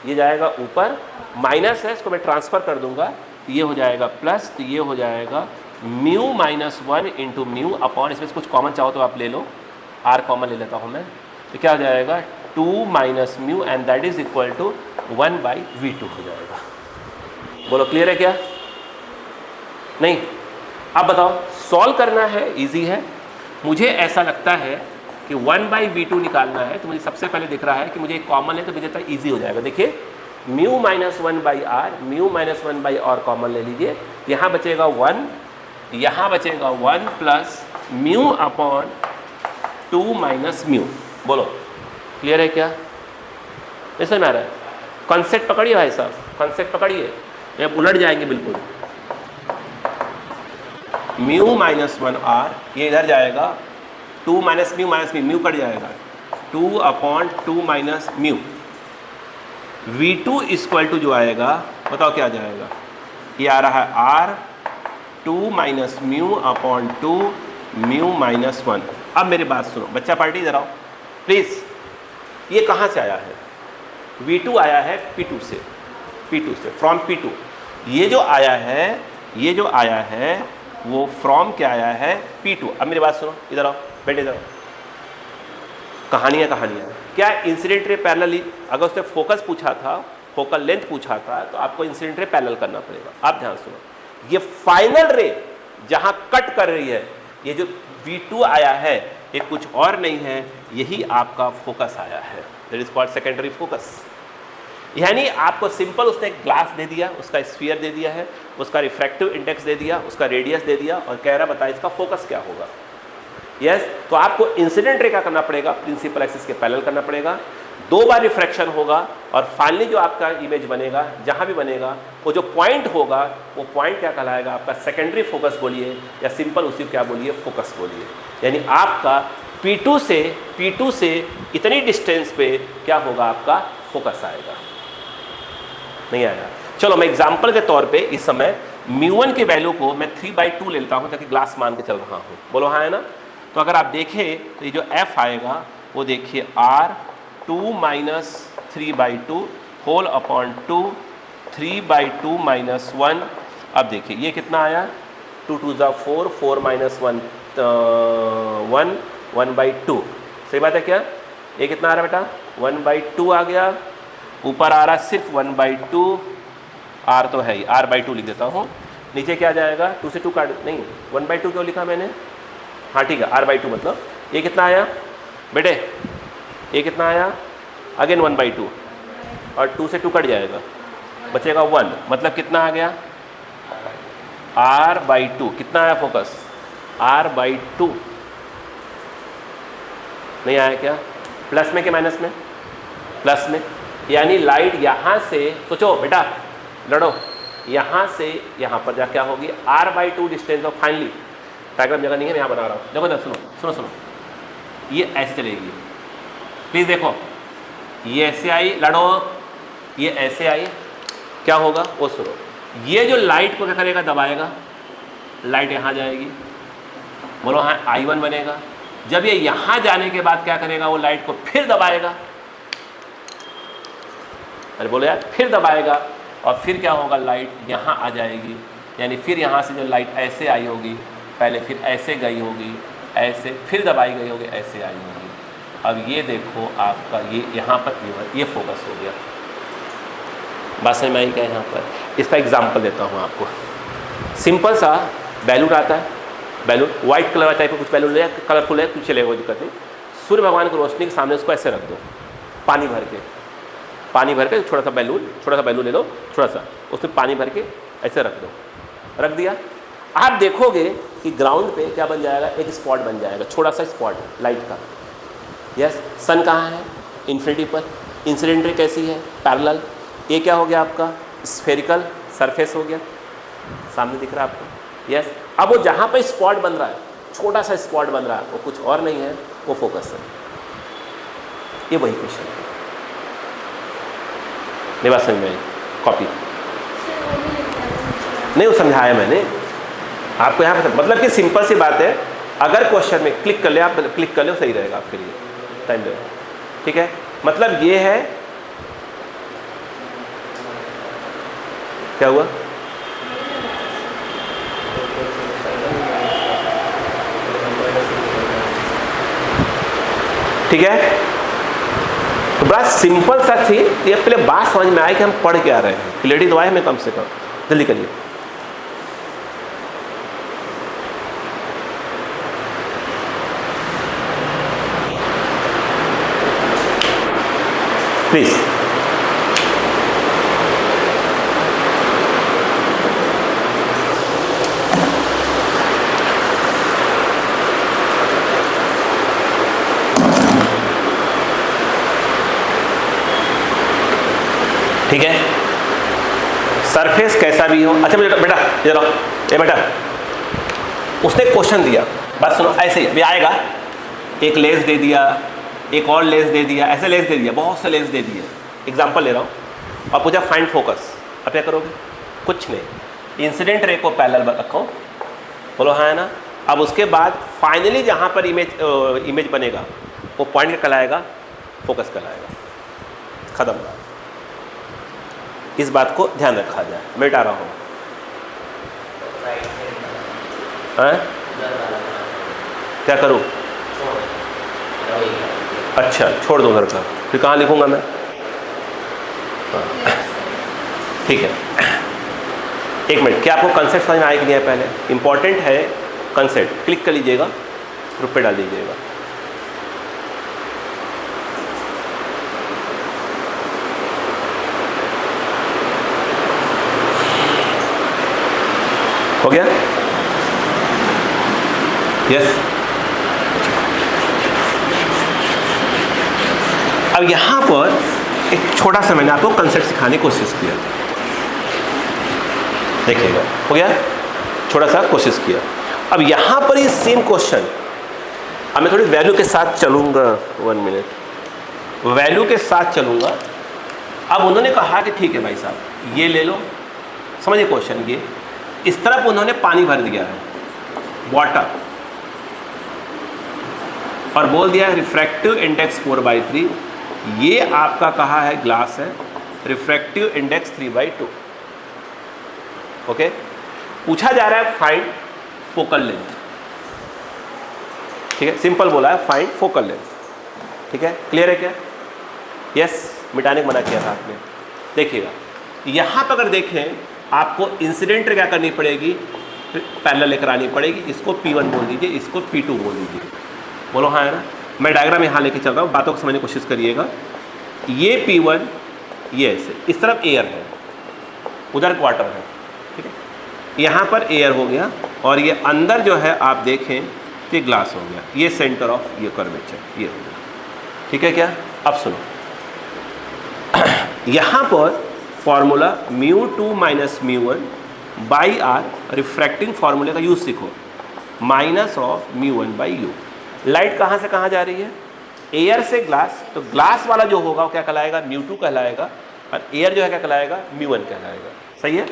ये जाएगा ऊपर, माइनस है, इसको मैं ट्रांसफ़र कर दूंगा, तो ये हो जाएगा प्लस, तो ये हो जाएगा mu minus 1 into mu upon, इसमें कुछ कॉमन चाहो तो आप ले लो, R कॉमन ले लेता हूँ मैं, तो क्या हो जाएगा 2 minus mu and that is equal to 1 by V2 हो जाएगा। बोलो क्लियर है क्या? नहीं? अब बताओ, सॉल्व करना है, इजी है। मुझे ऐसा लगता है कि 1 बाई V2 निकालना है, तो मुझे सबसे पहले दिख रहा है कि मुझे एक कॉमन है, तो मुझे तक ईजी हो जाएगा। देखिए, mu minus 1 by R, mu minus 1 by R common ले लीजिए, यहाँ बचेगा 1, यहाँ बचेगा 1 plus mu upon 2 minus mu. बोलो क्लियर है क्या? ऐसा में आ रहा है? कॉन्सेप्ट पकड़िए भाई साहब, कॉन्सेप्ट पकड़िए, ये उलट जाएंगे बिल्कुल। म्यू माइनस 1 R, ये इधर जाएगा, 2 माइनस म्यू, म्यू कट जाएगा, 2 upon 2 minus mu. V2 equal to जो आएगा, बताओ क्या आ जाएगा? ये आ रहा है R 2 minus mu upon 2 mu minus 1। अब मेरी बात सुनो, बच्चा पार्टी इधर आओ प्लीज़। ये कहाँ से आया है? V2 आया है P2 से, फ्रॉम P2। ये जो आया है वो फ्रॉम क्या आया है? P2। अब मेरी बात सुनो, इधर आओ बेटे, इधर आओ। कहानियाँ क्या इंसिडेंट रे पैरेलल, अगर उसने फोकस पूछा था, फोकल लेंथ पूछा था, तो आपको इंसिडेंट रे पैरेलल करना पड़ेगा। आप ध्यान सुनो, ये फाइनल रे जहाँ कट कर रही है, ये जो V2 आया है, ये कुछ और नहीं है, यही आपका फोकस आया है, that is called secondary focus. यानी आपको सिंपल उसने ग्लास दे दिया, उसका स्फीयर दे दिया है, उसका रिफ्रैक्टिव इंडेक्स दे दिया, उसका रेडियस दे दिया, और कह रहा बता इसका फोकस क्या होगा। यस तो आपको इंसिडेंट रे का करना पड़ेगा, प्रिंसिपल एक्सिस के पैरेलल करना पड़ेगा, 2 बार रिफ्रैक्शन होगा और फाइनली जो आपका इमेज बनेगा, जहाँ भी बनेगा वो जो पॉइंट होगा वो पॉइंट क्या कहलाएगा, आपका सेकेंडरी फोकस बोलिए या सिंपल उसी क्या बोलिए, फोकस बोलिए। यानी आपका P2 से इतनी डिस्टेंस पे क्या होगा, आपका फोकस आएगा, नहीं आएगा। चलो मैं एग्जांपल के तौर पे इस समय μ1 की वैल्यू को मैं 3/2 ले लेता हूँ ताकि ग्लास मान के चल रहा हूँ, बोलो हाँ है ना। तो अगर आप देखें तो ये जो f आएगा वो देखिए R2 minus 3/2 whole upon 2 3/2 minus 1। अब देखिए ये कितना आया, 2 2 ज़ा 4 4 माइनस 1 1 1/2, सही बात है क्या। ये कितना आ रहा है बेटा, 1/2 आ गया, ऊपर आ रहा सिर्फ 1/2, R तो है ही, R/2 लिख देता हूँ। नीचे क्या जाएगा, 2 से 2 काट, नहीं 1/2 क्यों लिखा मैंने, हाँ ठीक है R/2 मतलब ये कितना आया बेटे, ये कितना आया अगेन 1/2 और 2 से 2 कट जाएगा, बचेगा 1, मतलब कितना आ गया R/2। कितना आया फोकस, R/2 नहीं आया क्या, प्लस में कि माइनस में, प्लस में। यानी लाइट यहाँ से, सोचो बेटा लड़ो, यहाँ से यहाँ पर जा क्या होगी, R/2 distance of, finally diagram जगह नहीं है, मैं यहाँ बना रहा हूँ, देखो सुनो सुनो सुनो, ये ऐसे चलेगी, प्लीज़ देखो, ये ऐसे आई लड़ो, ये ऐसे आई, क्या होगा वो सुनो, ये जो लाइट को क्या करेगा, दबाएगा, लाइट यहाँ जाएगी, बोलो हाँ I1 बनेगा। जब ये यहाँ जाने के बाद क्या करेगा, वो लाइट को फिर दबाएगा, अरे बोलो यार फिर दबाएगा, और फिर क्या होगा, लाइट यहाँ आ जाएगी, यानी फिर यहाँ से जो लाइट ऐसे आई होगी, पहले फिर ऐसे गई होगी, ऐसे फिर दबाई गई होगी, ऐसे आई होगी। अब ये देखो आपका ये यहाँ पर ये फोकस हो गया, बात समझ में आई क्या। यहाँ पर इसका एग्जाम्पल देता हूँ आपको, सिंपल सा बैलून आता है, बैलून वाइट कलर टाइप का कुछ बैलून है, कलरफुल है, कुछ चलेगा कोई दिक्कत नहीं। सूर्य भगवान की रोशनी के सामने उसको ऐसे रख दो, पानी भर के छोटा सा बैलून ले लो, छोटा सा, उसमें पानी भर के ऐसे रख दो, रख दिया। आप देखोगे कि ग्राउंड पे क्या बन जाएगा, एक स्पॉट बन जाएगा, छोटा सा स्पॉट लाइट का। यस सन कहाँ है, इन्फिनिटी पर, इंसिडेंट रे कैसी है, पैरेलल। ये क्या हो गया आपका, स्फेरिकल सरफेस हो गया, सामने दिख रहा है आपको। यस अब वो जहाँ पर स्पॉट बन रहा है, छोटा सा स्पॉट बन रहा है, वो कुछ और नहीं है, वो फोकस है। ये वही क्वेश्चन है, नहीं बात समझ में आई, कॉपी नहीं वो समझाया मैंने आपको यहाँ पर, मतलब कि सिंपल सी बात है, अगर क्वेश्चन में क्लिक कर ले, आप क्लिक कर ले सही रहेगा आपके लिए, टाइम दे, ठीक है। मतलब ये है, क्या हुआ, ठीक है। तो बड़ा सिंपल सा थी, ये पहले बात समझ में आई कि हम पढ़ के आ रहे हैं, क्लियरिटी तो आए हमें कम से कम, जल्दी करिए। प्लीज ठीक है, सरफेस कैसा भी हो। अच्छा बेटा ये बेटा उसने क्वेश्चन दिया, बात सुनो, ऐसे ही आएगा, एक लेंस दे दिया, एक और लेंस दे दिया, ऐसे लेंस दे दिया, बहुत से लेंस दे दिए, एग्जांपल ले रहा हूँ, और पूछा फाइंड फोकस, अब क्या करोगे, कुछ नहीं, इंसिडेंट रे को पैरेलल रखो, बोलो हाँ है ना। अब उसके बाद फाइनली जहाँ पर इमेज बनेगा वो पॉइंट कहलाएगा, फोकस कहलाएगा, खत्म। इस बात को ध्यान रखा जाए, मिटा रहा हूँ। क्या करूँ, अच्छा छोड़ दो उधर का, फिर कहाँ लिखूँगा मैं, ठीक है। एक मिनट, क्या आपको कंसेप्ट समझ में आया कि नहीं है, पहले इंपॉर्टेंट है कंसेप्ट, क्लिक कर लीजिएगा, ग्रुप पे डाल दीजिएगा। हो गया, यस अब यहाँ पर एक छोटा सा मैंने आपको कंसेप्ट सिखाने की कोशिश किया, देखिएगा हो गया, छोटा सा कोशिश किया। अब यहाँ पर ये सेम क्वेश्चन, अब मैं थोड़ी वैल्यू के साथ चलूँगा, 1 मिनट वैल्यू के साथ चलूँगा। अब उन्होंने कहा कि ठीक है भाई साहब ये ले लो, समझिए क्वेश्चन, ये इस तरफ उन्होंने पानी भर दिया है, वाटर, और बोल दिया है रिफ्रैक्टिव इंडेक्स 4/3, ये आपका कहा है ग्लास है, रिफ्रैक्टिव इंडेक्स 3/2। ओके, पूछा जा रहा है फाइंड फोकल लेंथ, ठीक है, सिंपल बोला है फाइंड फोकल लेंथ, ठीक है, क्लियर है क्या? यस, मिटाने को मना किया था आपने। देखिएगा यहाँ पर अगर देखें, आपको इंसिडेंट क्या करनी पड़ेगी, पैरेलल लेकर आनी पड़ेगी, इसको P1 बोल दीजिए, इसको P2 बोल दीजिए, बोलो हाँ है ना। मैं डायग्राम यहाँ लेके चल रहा हूँ, बातों को समझने की कोशिश करिएगा। ये P1, ये ऐसे, इस तरफ एयर है, उधर वाटर है, ठीक है, यहाँ पर एयर हो गया, और ये अंदर जो है आप देखें कि ग्लास हो गया, ये सेंटर ऑफ ये कर्वेचर ये हो गया, ठीक है क्या? अब सुनो, यहाँ पर formula μ2 minus μ1 by R, refracting फार्मूले का यूज सीखो, माइनस ऑफ μ1 बाई यू। लाइट कहाँ से कहाँ जा रही है? एयर से ग्लास, तो ग्लास वाला जो होगा वो क्या कहलाएगा? μ2 कहलाएगा, और एयर जो है क्या कहलाएगा? μ1 कहलाएगा। सही है,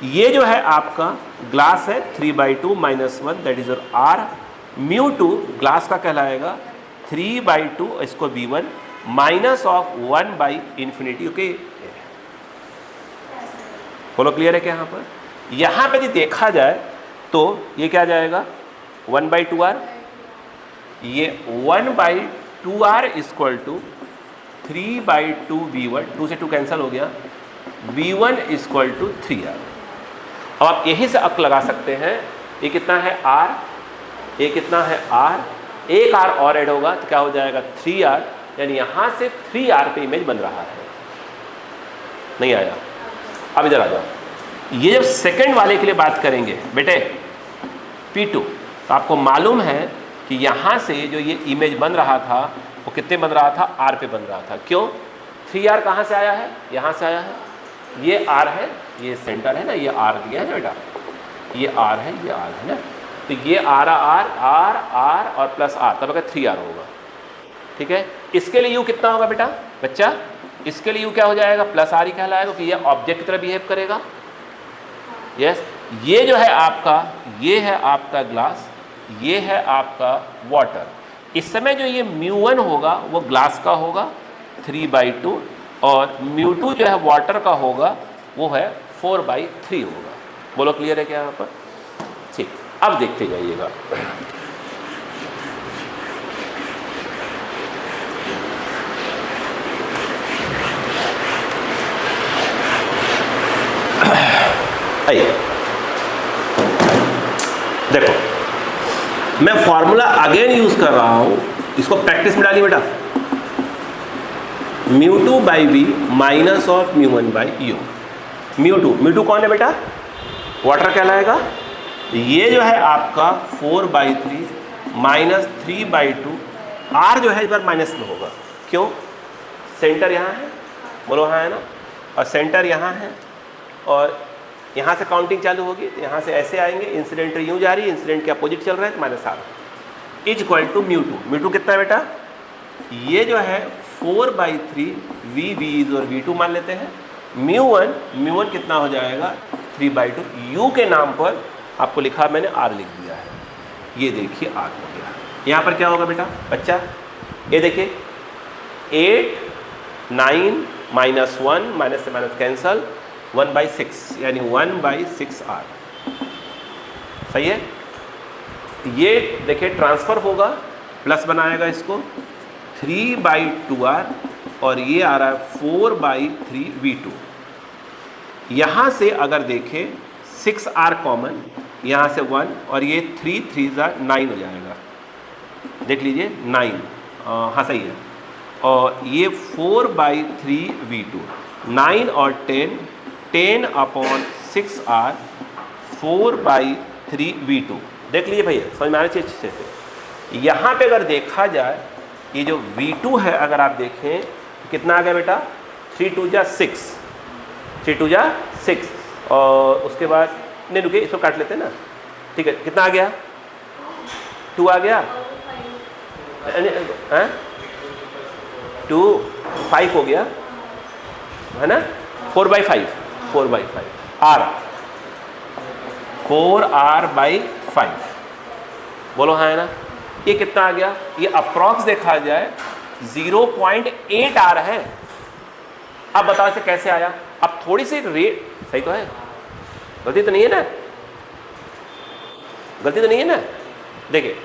ये जो है आपका ग्लास है 3/2 minus 1, that is R, μ2 glass का कहलाएगा 3/2, इसको v1 माइनस ऑफ 1/∞। ओके, बोलो क्लियर है क्या? यहाँ पर, यहाँ पे यदि देखा जाए तो ये क्या जाएगा? 1/2r, ये 1/2r इक्वल टू 3/2 v1, 2 से 2 कैंसिल हो गया, v1 इक्वल टू 3r। अब आप यही से अक लगा सकते हैं, ये कितना है r, ये कितना है r, एक r और ऐड होगा तो क्या हो जाएगा? 3r, यानी यहाँ से 3r पे इमेज बन रहा है। नहीं आया? अब इधर आ जाओ, ये जब सेकंड वाले के लिए बात करेंगे बेटे P2, तो आपको मालूम है कि यहाँ से जो ये इमेज बन रहा था वो कितने बन रहा था? R पे बन रहा था। क्यों? 3r कहाँ से आया है? यहाँ से आया है, ये R है, ये सेंटर है ना, ये R दिया है बेटा, ये R है, ये R है ना, तो ये R और प्लस R, तब अगर 3r होगा, ठीक है। इसके लिए U कितना होगा बेटा बच्चा? इसके लिए U क्या हो जाएगा? प्लस R ही कहलाएगा, कि ये ऑब्जेक्ट की तरह बिहेव करेगा। यस, ये जो है आपका, ये है आपका ग्लास, ये है आपका वाटर। इस समय जो ये μ1 होगा वो ग्लास का होगा 3/2, और μ2 जो है वाटर का होगा वो है 4/3 होगा। बोलो क्लियर है क्या यहाँ पर? ठीक, अब देखते जाइएगा। आइए देखो, मैं फॉर्मूला अगेन यूज कर रहा हूं, इसको प्रैक्टिस में डालिए बेटा। μ2/v minus of μ1/u। μ2 कौन है बेटा? वाटर कहलाएगा। ये जो है आपका 4/3 माइनस 3/2, r जो है इस बार माइनस में होगा। क्यों? सेंटर यहाँ है, बोलो हाँ है ना, और सेंटर यहाँ है, और यहाँ से काउंटिंग चालू होगी, तो यहाँ से ऐसे आएंगे, इंसिडेंट यूँ जा रही है, इंसिडेंट के अपोजिट चल रहा है, minus r is equal to μ2 कितना है बेटा? ये जो है 4/3 v और v2 मान लेते हैं, μ1 कितना हो जाएगा? 3/2, u के नाम पर आपको लिखा मैंने r लिख दिया है, ये देखिए r हो गया। यहाँ पर क्या होगा बेटा बच्चा? ये देखिए 8 9 माइनस 1 माइनस से माइनस कैंसल, 1/6 यानी 1/6r। सही है, ये देखिए ट्रांसफर होगा, प्लस बनाएगा इसको 3/2r, और ये आ रहा है 4/3 v2। यहाँ से अगर देखें 6r कॉमन, यहाँ से 1, और ये 3 3 9 हो जाएगा, देख लीजिए 9, हाँ सही है, और ये 4/3 v2, 9 और 10/6r 4/3 v2। देख लीजिए भैया, समझ में आ रही अच्छे से। यहाँ पे अगर देखा जाए, ये जो v2 है अगर आप देखें कितना आ गया बेटा, 3 2 जा 6, 3 2 जा 6, और उसके बाद नहीं रुकिए इसको काट लेते हैं ना, ठीक है, कितना आ गया, 2 आ गया, 2 5 हो गया है ना, 4/5, 4/5 R, 4R/5, बोलो हाँ है ना। ये कितना आ गया, ये अप्रॉक्स देखा जाए 0.8 R है। अब बताओ इसे कैसे आया, अब थोड़ी सी रेट सही तो है, गलती तो नहीं है ना, गलती तो नहीं है ना। देखिए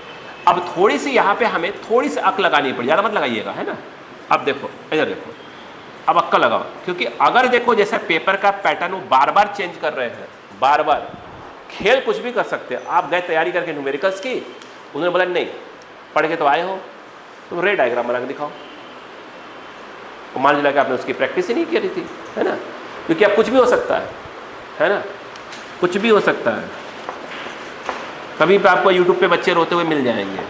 अब थोड़ी सी यहाँ पे हमें थोड़ी सी अक लगानी पड़ी, ज़्यादा मत लगाइएगा है ना। अब देखो इधर देखो, अब अक्का लगाओ, क्योंकि अगर देखो जैसे पेपर का पैटर्न वो बार बार चेंज कर रहे हैं, बार बार खेल कुछ भी कर सकते हैं। आप गए तैयारी करके न्यूमेरिकल्स की, उन्होंने बोला नहीं पढ़ के तो आए हो, तुम रे डायग्राम बना के दिखाओ, तो मान लिया कि आपने उसकी प्रैक्टिस ही नहीं की थी है ना, क्योंकि अब कुछ भी हो सकता है ना, कुछ भी हो सकता है। कभी भी आपको यूट्यूब पे बच्चे रोते हुए मिल जाएंगे।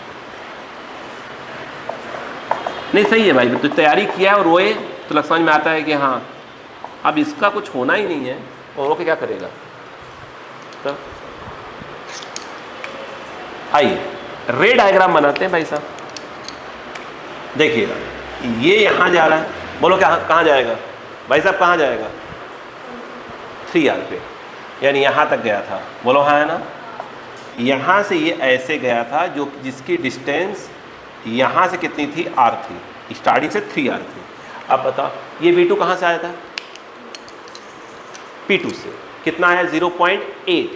नहीं सही है भाई, तो तैयारी किया और रोए तो समझ में आता है कि हाँ अब इसका कुछ होना ही नहीं है, और रो के क्या करेगा। तो आइए रे डायग्राम बनाते हैं भाई साहब। देखिएगा ये यहाँ जा रहा है, बोलो क्या कहाँ जाएगा भाई साहब, कहाँ जाएगा, 3R पे, यानी यहाँ तक गया था, बोलो हाँ है ना। यहाँ से ये ऐसे गया था, जो जिसकी डिस्टेंस यहाँ से कितनी थी, R थी, स्टार्टिंग से 3R थी। अब बताओ ये V2 कहाँ से आया था, P2 से, कितना आया 0.8,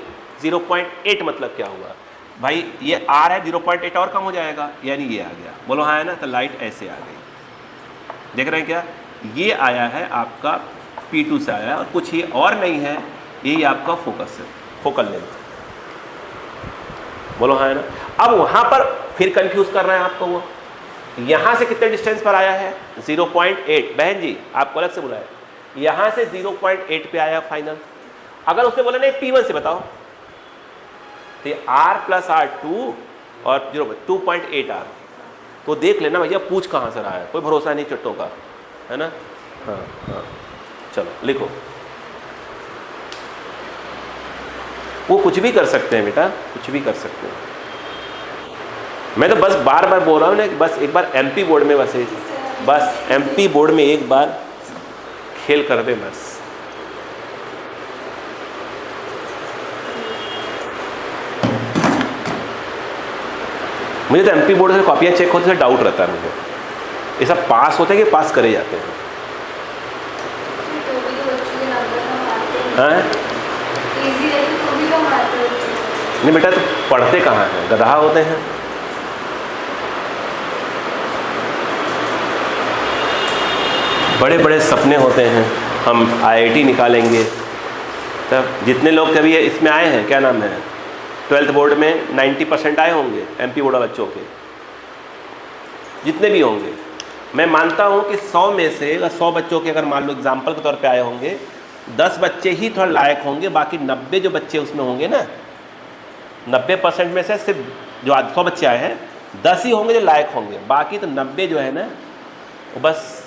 0.8 मतलब क्या हुआ भाई, ये R है 0.8 और कम हो जाएगा, यानी ये आ गया, बोलो हाँ है ना। तो लाइट ऐसे आ गई, देख रहे हैं क्या, ये आया है आपका P2 से आया है, और कुछ ये और नहीं है, यही आपका फोकस है, फोकल लेंथ, बोलो हाँ है ना। अब वहाँ पर फिर कंफ्यूज कर रहे हैं आपको, वो यहाँ से कितने डिस्टेंस पर आया है 0.8, बहन जी आपको अलग से बुलाया, यहाँ से 0.8 पे आया फाइनल। अगर उसने बोला नहीं P1 से बताओ, तो R + R2 और 2.8 R, तो देख लेना भैया पूछ कहाँ से रहा है, कोई भरोसा नहीं चट्टों का है ना। हाँ हाँ चलो लिखो, वो कुछ भी कर सकते हैं बेटा, कुछ भी कर सकते हैं। मैं तो बस बार बार बोल रहा हूँ ना, बस एक बार MP बोर्ड में, बस MP बोर्ड में एक बार खेल कर दे बस। मुझे तो MP बोर्ड से कॉपियाँ चेक होते हैं, डाउट रहता है मुझे, ये सब पास होते हैं कि पास करे जाते हैं। हाँ नहीं बेटा, तो पढ़ते कहाँ हैं, गधा होते हैं। बड़े बड़े सपने होते हैं, हम IIT निकालेंगे। तब जितने लोग कभी इसमें आए हैं, क्या नाम है, 12th बोर्ड में 90% आए होंगे, MP बोर्ड बच्चों के, जितने भी होंगे, मैं मानता हूँ कि 100 में से अगर 100 बच्चों के अगर मान लो एग्जाम्पल के तौर पे आए होंगे, 10 बच्चे ही थोड़ा लायक होंगे, बाकी 90 जो बच्चे उसमें होंगे ना, 90% में से सिर्फ जो 100 बच्चे आए हैं 10 ही होंगे जो लायक होंगे, बाकी तो 90 जो है ना वो बस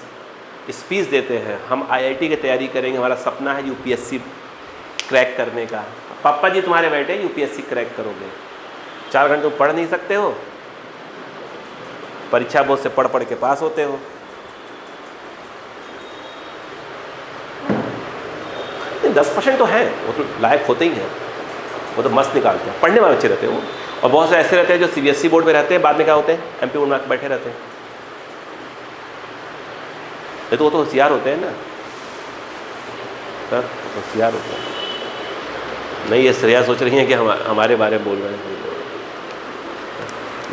स्पीच देते हैं। हम IIT की तैयारी करेंगे, हमारा सपना है UPSC क्रैक करने का। पापा जी तुम्हारे बैठे UPSC क्रैक करोगे, 4 घंटे तुम पढ़ नहीं सकते हो, परीक्षा बोर्ड से पढ़ पढ़ के पास होते हो। 10% तो है, वो तो लायक होते ही हैं, वो तो मस्त निकालते हैं, पढ़ने वाले बच्चे रहते हैं वो। और बहुत से ऐसे रहते हैं जो CBSE बोर्ड में रहते हैं, बाद में क्या होते हैं MP बोर्ड में बैठे रहते हैं, ये तो वो तो होशियार होते हैं ना, सर होशियार होते हैं। नहीं ये श्रेया सोच रही है कि हमारे बारे में बोल रहे हैं।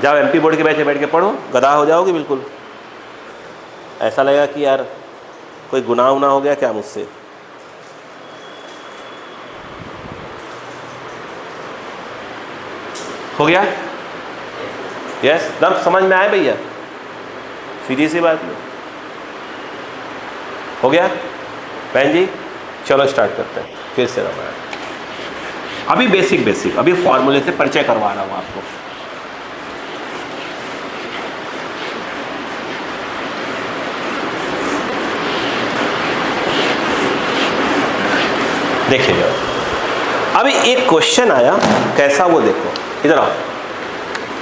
जाओ MP बोर्ड के बैठ के पढ़ो, गधा हो जाओगे बिल्कुल। ऐसा लगेगा कि यार कोई गुनाह उना हो गया क्या मुझसे। हो गया, यस, दम समझ में आए भैया, सीधी सी बात नहीं। हो गया बहन जी, चलो स्टार्ट करते हैं फिर से रहा है। अभी बेसिक अभी फॉर्मूले से परिचय करवा रहा हूँ आपको। देखिएगा अभी एक क्वेश्चन आया, कैसा वो देखो, इधर आओ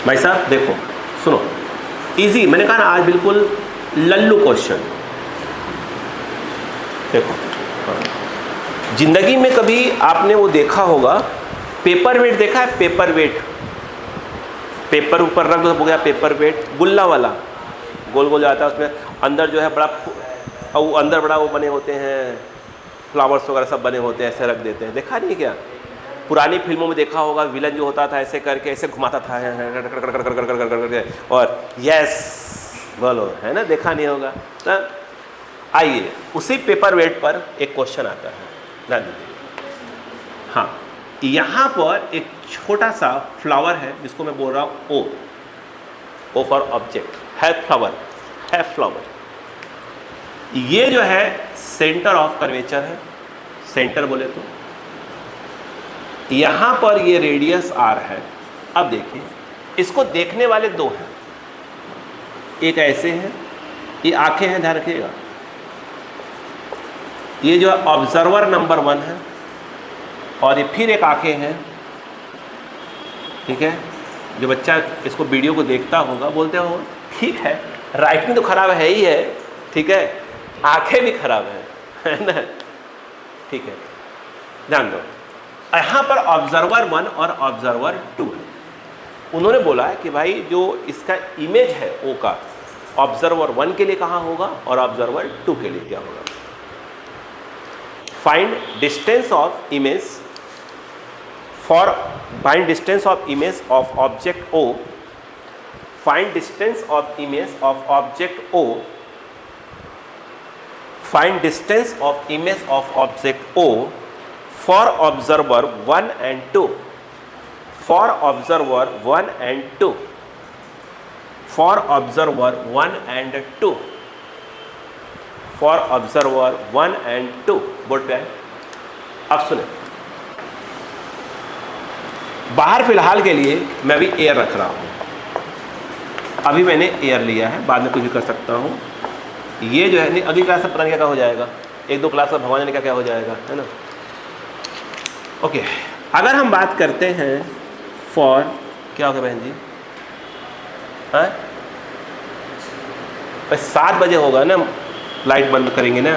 भाई साहब, देखो सुनो, इजी, मैंने कहा ना आज बिल्कुल लल्लू क्वेश्चन। देखो जिंदगी में कभी आपने वो देखा होगा, पेपर वेट देखा है? पेपर वेट, पेपर ऊपर रख दो हो गया पेपर वेट, गुल्ला वाला गोल गोल जाता है, उसमें अंदर जो है बड़ा, वो अंदर बड़ा वो बने होते हैं, फ्लावर्स वगैरह सब बने होते हैं, ऐसे रख देते हैं, देखा नहीं क्या? पुरानी फिल्मों में देखा होगा, विलन जो होता था ऐसे करके ऐसे घुमाता था और यस बोलो, है ना, देखा नहीं होगा। तो आइए उसी पेपर वेट पर एक क्वेश्चन आता है, ध्यान दीजिए। हाँ, यहाँ पर एक छोटा सा फ्लावर है जिसको मैं बोल रहा हूँ ओ फॉर ऑब्जेक्ट, है फ्लावर, है फ्लावर। ये जो है सेंटर ऑफ कर्वेचर है, सेंटर बोले तो यहाँ पर ये रेडियस आर है। अब देखिए इसको देखने वाले दो हैं, एक ऐसे है, ये आंखें हैं, ध्यान रखिएगा, ये जो है ऑब्जर्वर नंबर 1 है, और ये फिर एक आंखें हैं, ठीक है। जो बच्चा इसको वीडियो को देखता होगा बोलते हो ठीक है, राइटिंग तो खराब है ही है, ठीक है, आंखें भी खराब है ना, ठीक है, ध्यान दो। यहाँ पर ऑब्जर्वर 1 और ऑब्जर्वर 2 है। उन्होंने बोला है कि भाई जो इसका इमेज है ओ का, ऑब्जर्वर 1 के लिए कहाँ होगा और ऑब्जर्वर 2 के लिए क्या होगा। Find distance of image for, find distance of image of object O, find distance of image of object O, find distance of image of object O for observer 1 and 2, for observer 1 and 2, for observer 1 and 2, for observer 1 and 2, board पे है। अब सुने, बाहर फिलहाल के लिए मैं अभी एयर रख रहा हूँ, अभी मैंने एयर लिया है, बाद में कुछ भी कर सकता हूँ। ये जो है नहीं, अगली क्लास में पता नहीं क्या हो जाएगा, 1-2 क्लास में भगवान ने क्या हो जाएगा, है ना। ओके, अगर हम बात करते हैं फॉर, क्या होगा बहन जी, हाँ 7 बजे होगा ना, लाइट बंद करेंगे ना,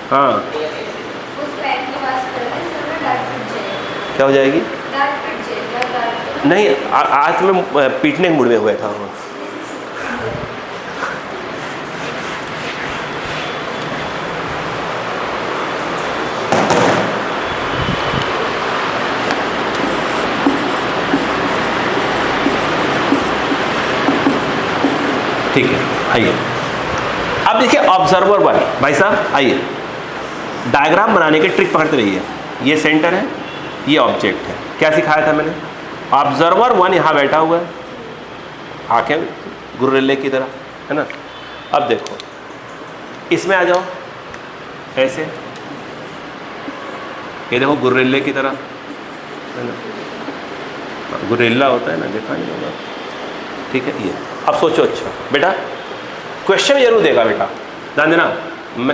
हाँ क्या हो जाएगी? नहीं, आज मैं पीटने के मूड में हुआ था। ठीक है, आइए अब देखिए ऑब्जर्वर 1, भाई साहब आइए, डायग्राम बनाने के ट्रिक पकड़ते रहिए। ये सेंटर है, ये ऑब्जेक्ट है, क्या सिखाया था मैंने? ऑब्जर्वर 1 यहाँ बैठा हुआ है, आंखें गुर्रेले की तरह, है ना। अब देखो इसमें आ जाओ, ऐसे, ये देखो गुर्रेले की तरह, है ना, गुर्रेला होता है ना, देखा नहीं होगा, ठीक है। ये अब सोचो, अच्छा बेटा क्वेश्चन जरूर देगा, बेटा ध्यान देना,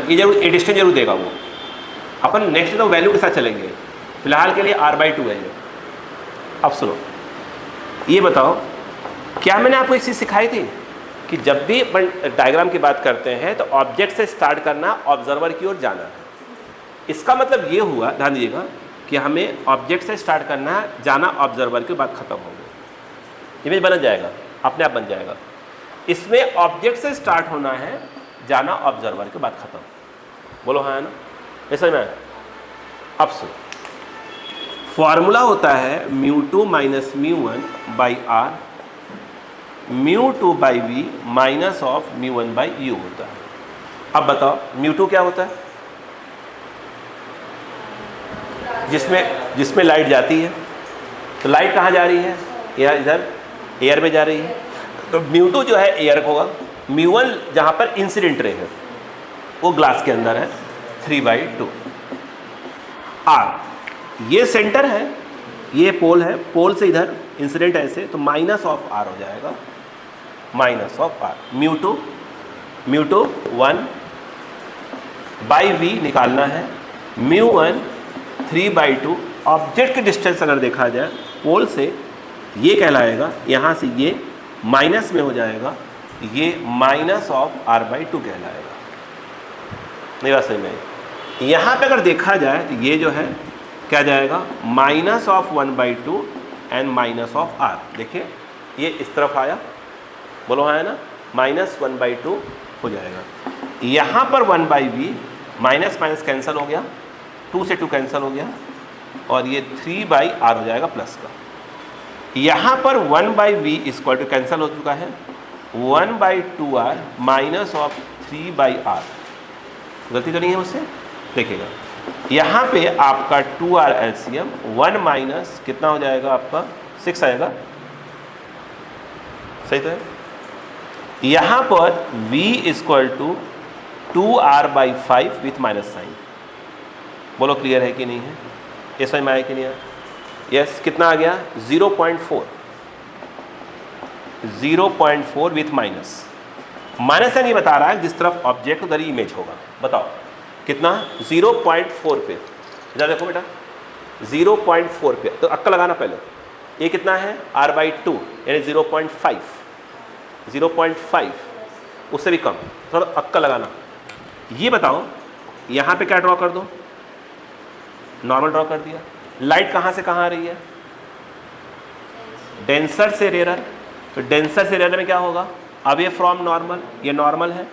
ये जरूर ए डिस्टेंस जरूर देगा वो। अपन नेक्स्ट तो वैल्यू के साथ चलेंगे, फिलहाल के लिए r/2 है ये। अब सुनो, ये बताओ, क्या मैंने आपको एक चीज़ सिखाई थी कि जब भी अपन डायग्राम की बात करते हैं तो ऑब्जेक्ट से स्टार्ट करना, ऑब्जर्वर की ओर जाना है। इसका मतलब ये हुआ, ध्यान दीजिएगा, कि हमें ऑब्जेक्ट से स्टार्ट करना है, जाना ऑब्जर्वर के बाद खत्म होगा, इमेज बन जाएगा, अपने आप बन जाएगा। इसमें ऑब्जेक्ट से स्टार्ट होना है, जाना ऑब्जर्वर के बाद खत्म, बोलो हाँ है ना, ऐसा ना। अब सुन, फॉर्मूला होता है μ2 minus μ1 by r, μ2 by v minus of μ1 by u होता है। अब बताओ μ2 क्या होता है? जिसमें लाइट जाती है, तो लाइट कहाँ जा रही है? इधर एयर में जा रही है, तो μ2 जो है एयर का होगा, μ1 जहाँ पर इंसिडेंट रे है वो ग्लास के अंदर है, 3/2 r, ये सेंटर है, ये पोल है, पोल से इधर इंसिडेंट ऐसे, तो माइनस ऑफ r हो जाएगा, minus of r, μ2 1 by v निकालना है, μ1 3/2 ऑब्जेक्ट की डिस्टेंस अगर देखा जाए पोल से, ये कहलाएगा, यहाँ से ये माइनस में हो जाएगा, ये माइनस ऑफ r/2 कहलाएगा। नहीं बात समझ में आई? यहाँ पे अगर देखा जाए तो ये जो है क्या जाएगा, minus of 1/2 and minus of r। देखिए ये इस तरफ आया, बोलो आया ना, माइनस 1/2 हो जाएगा। यहाँ पर 1/v, माइनस माइनस कैंसिल हो गया, 2 से 2 कैंसिल हो गया, और ये 3/r हो जाएगा प्लस का। यहाँ पर 1/v इक्वल टू कैंसिल हो चुका है, 1/2r माइनस ऑफ 3/r। गलती तो नहीं है मुझसे? देखिएगा यहाँ पे आपका 2r एलसीएम 1 माइनस कितना हो जाएगा आपका 6 आएगा, सही तो है। यहाँ पर v equal to 2r/5 with minus sign. बोलो क्लियर है कि नहीं है? ये समझ में आया कि नहीं आया? यस, कितना आ गया 0.4 विथ माइनस। माइनस साइन ये बता रहा है जिस तरफ ऑब्जेक्ट उधर ही इमेज होगा। बताओ कितना, 0.4 पे। इधर देखो बेटा 0.4 पे, तो अक्का लगाना पहले। ये कितना है r/2 यानी 0.5, उससे भी कम, थोड़ा अक्का लगाना। ये बताओ यहाँ पे क्या ड्रॉ कर दो, नॉर्मल ड्रॉ कर दिया। लाइट कहाँ से कहाँ आ रही है, डेंसर से रेयर। तो डेंसर से रेयर में क्या होगा, अवे फ्रॉम नॉर्मल, ये नॉर्मल है,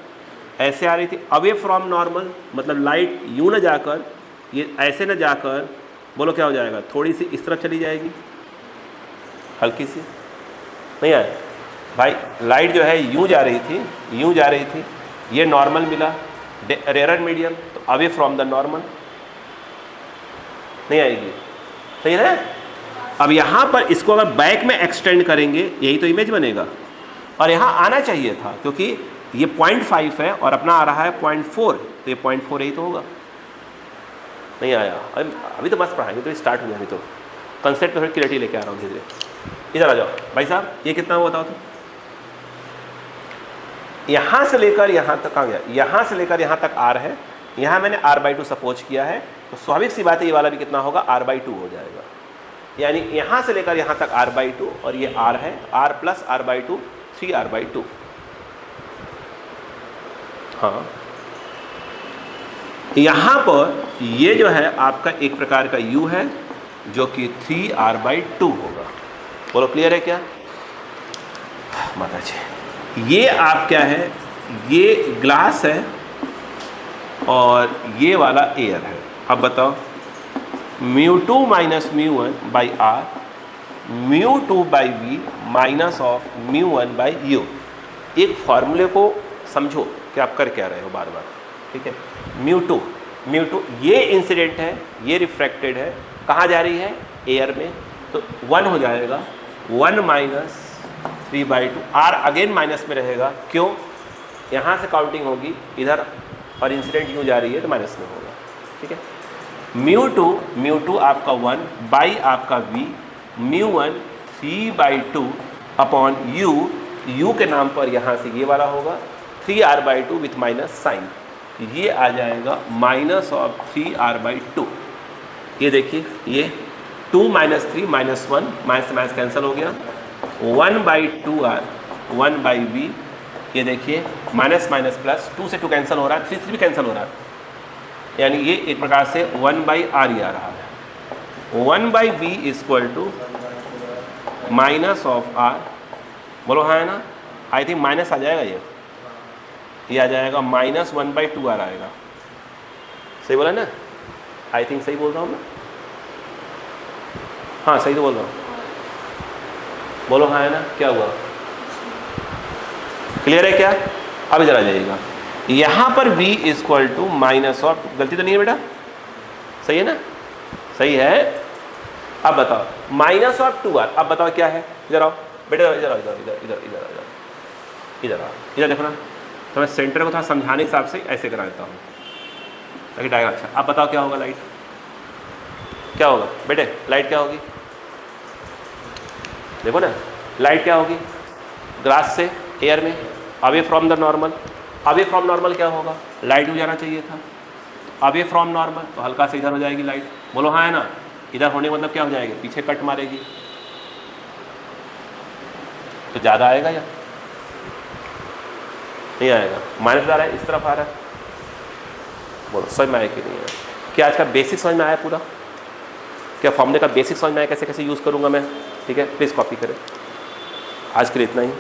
ऐसे आ रही थी, अवे फ्रॉम नॉर्मल मतलब लाइट यूँ न जाकर, ये ऐसे न जाकर, बोलो क्या हो जाएगा, थोड़ी सी इस तरफ चली जाएगी, हल्की सी। नहीं आया भाई, लाइट जो है यूँ जा रही थी, यूँ जा रही थी, ये नॉर्मल मिला, रेयर मीडियम, तो अवे फ्रॉम द नॉर्मल। नहीं आएगी, सही है। अब यहाँ पर इसको अगर बैक में एक्सटेंड करेंगे, यही तो इमेज बनेगा, और यहाँ आना चाहिए था क्योंकि ये 0.5 है और अपना आ रहा है 0.4, तो ये 0.4 यही तो होगा। नहीं आया, अभी तो बस पढ़ाएंगे, तो स्टार्ट हो गया, अभी तो कंसेप्ट में क्लियरिटी लेके आ रहा हूँ धीरे धीरे। इधर आ जाओ भाई साहब, ये कितना हुआ बताओ तो। यहाँ से लेकर यहाँ तक आ गया, यहाँ से लेकर यहाँ तक r है, यहाँ मैंने r/2 सपोज किया है, तो स्वाभाविक सी बात है ये वाला भी कितना होगा, r/2 हो जाएगा। यानी यहाँ से लेकर यहाँ तक r/2, और ये r है, r प्लस r/2 3r/2। हाँ, यहाँ पर ये जो है आपका एक प्रकार का u है जो कि 3r/2 होगा। बोलो क्लियर है क्या माता जी? ये आप क्या है, ये ग्लास है और ये वाला एयर है। अब बताओ μ2 minus μ1/r μ2/v minus of μ1/u। एक फॉर्मूले को समझो कि आप कर क्या रहे हो बार बार, ठीक है। μ2 ये इंसिडेंट है, ये रिफ्रैक्टेड है, कहाँ जा रही है, एयर में, तो 1 हो जाएगा, 1 माइनस 3/2, r अगेन माइनस में रहेगा, क्यों, यहाँ से काउंटिंग होगी इधर और इंसिडेंट यूँ जा रही है तो माइनस में होगा, ठीक है। μ2 आपका 1 बाई आपका v, μ1 3/2 अपॉन u के नाम पर यहाँ से ये वाला होगा 3r/2 विथ माइनस साइन, ये आ जाएगा माइनस ऑफ 3r/2। ये देखिए, ये 2 माइनस 3 माइनस 1, माइनस से माइनस कैंसिल हो गया, 1/2r 1/v। ये देखिए माइनस माइनस प्लस, 2 से 2 कैंसिल हो रहा है, 3 से भी कैंसिल हो रहा है, यानी ये एक प्रकार से 1/r ही आ रहा है। 1/v equal to minus of r। बोलो हाँ है ना, आई थिंक माइनस आ जाएगा, ये आ जाएगा माइनस 1/2r आएगा। सही बोला ना, आई थिंक सही बोल रहा हूँ मैं, हाँ सही तो बोल रहा हूँ। बोलो हाँ है ना, क्या हुआ, क्लियर है क्या? अब इधर आ जाइएगा, यहाँ पर v equal to minus of, गलती तो नहीं है बेटा, सही है ना, सही है। अब बताओ माइनस ऑफ 2r, अब बताओ क्या है, इधर आओ बेटा, इधर आओ, इधर इधर इधर इधर इधर इधर आओ, इधर देखो ना, तो मैं सेंटर को थोड़ा समझाने के हिसाब से ऐसे करा देता हूँ ताकि डायग्राम अच्छा। अब बताओ क्या होगा, लाइट क्या होगा बेटे, लाइट क्या होगी, देखो ना, लाइट क्या होगी, ग्लास से एयर में, away from the normal. Away from normal क्या होगा, लाइट हो जाना चाहिए था, अब ये फ्रॉम नॉर्मल, तो हल्का से इधर हो जाएगी लाइट, बोलो हाँ है ना। इधर होने का मतलब क्या हो जाएगा, पीछे कट मारेगी तो ज़्यादा आएगा या नहीं आएगा, माइनस आ रहा है, इस तरफ आ रहा है। बोलो समझ में आया कि नहीं है? क्या आज का बेसिक समझ में आया पूरा? क्या फॉर्मूले का बेसिक समझ में आया, कैसे कैसे यूज़ करूँगा मैं? ठीक है, प्लीज़ कॉपी करें। आज के लिए इतना ही।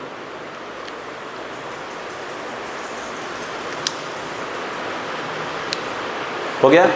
हो गया?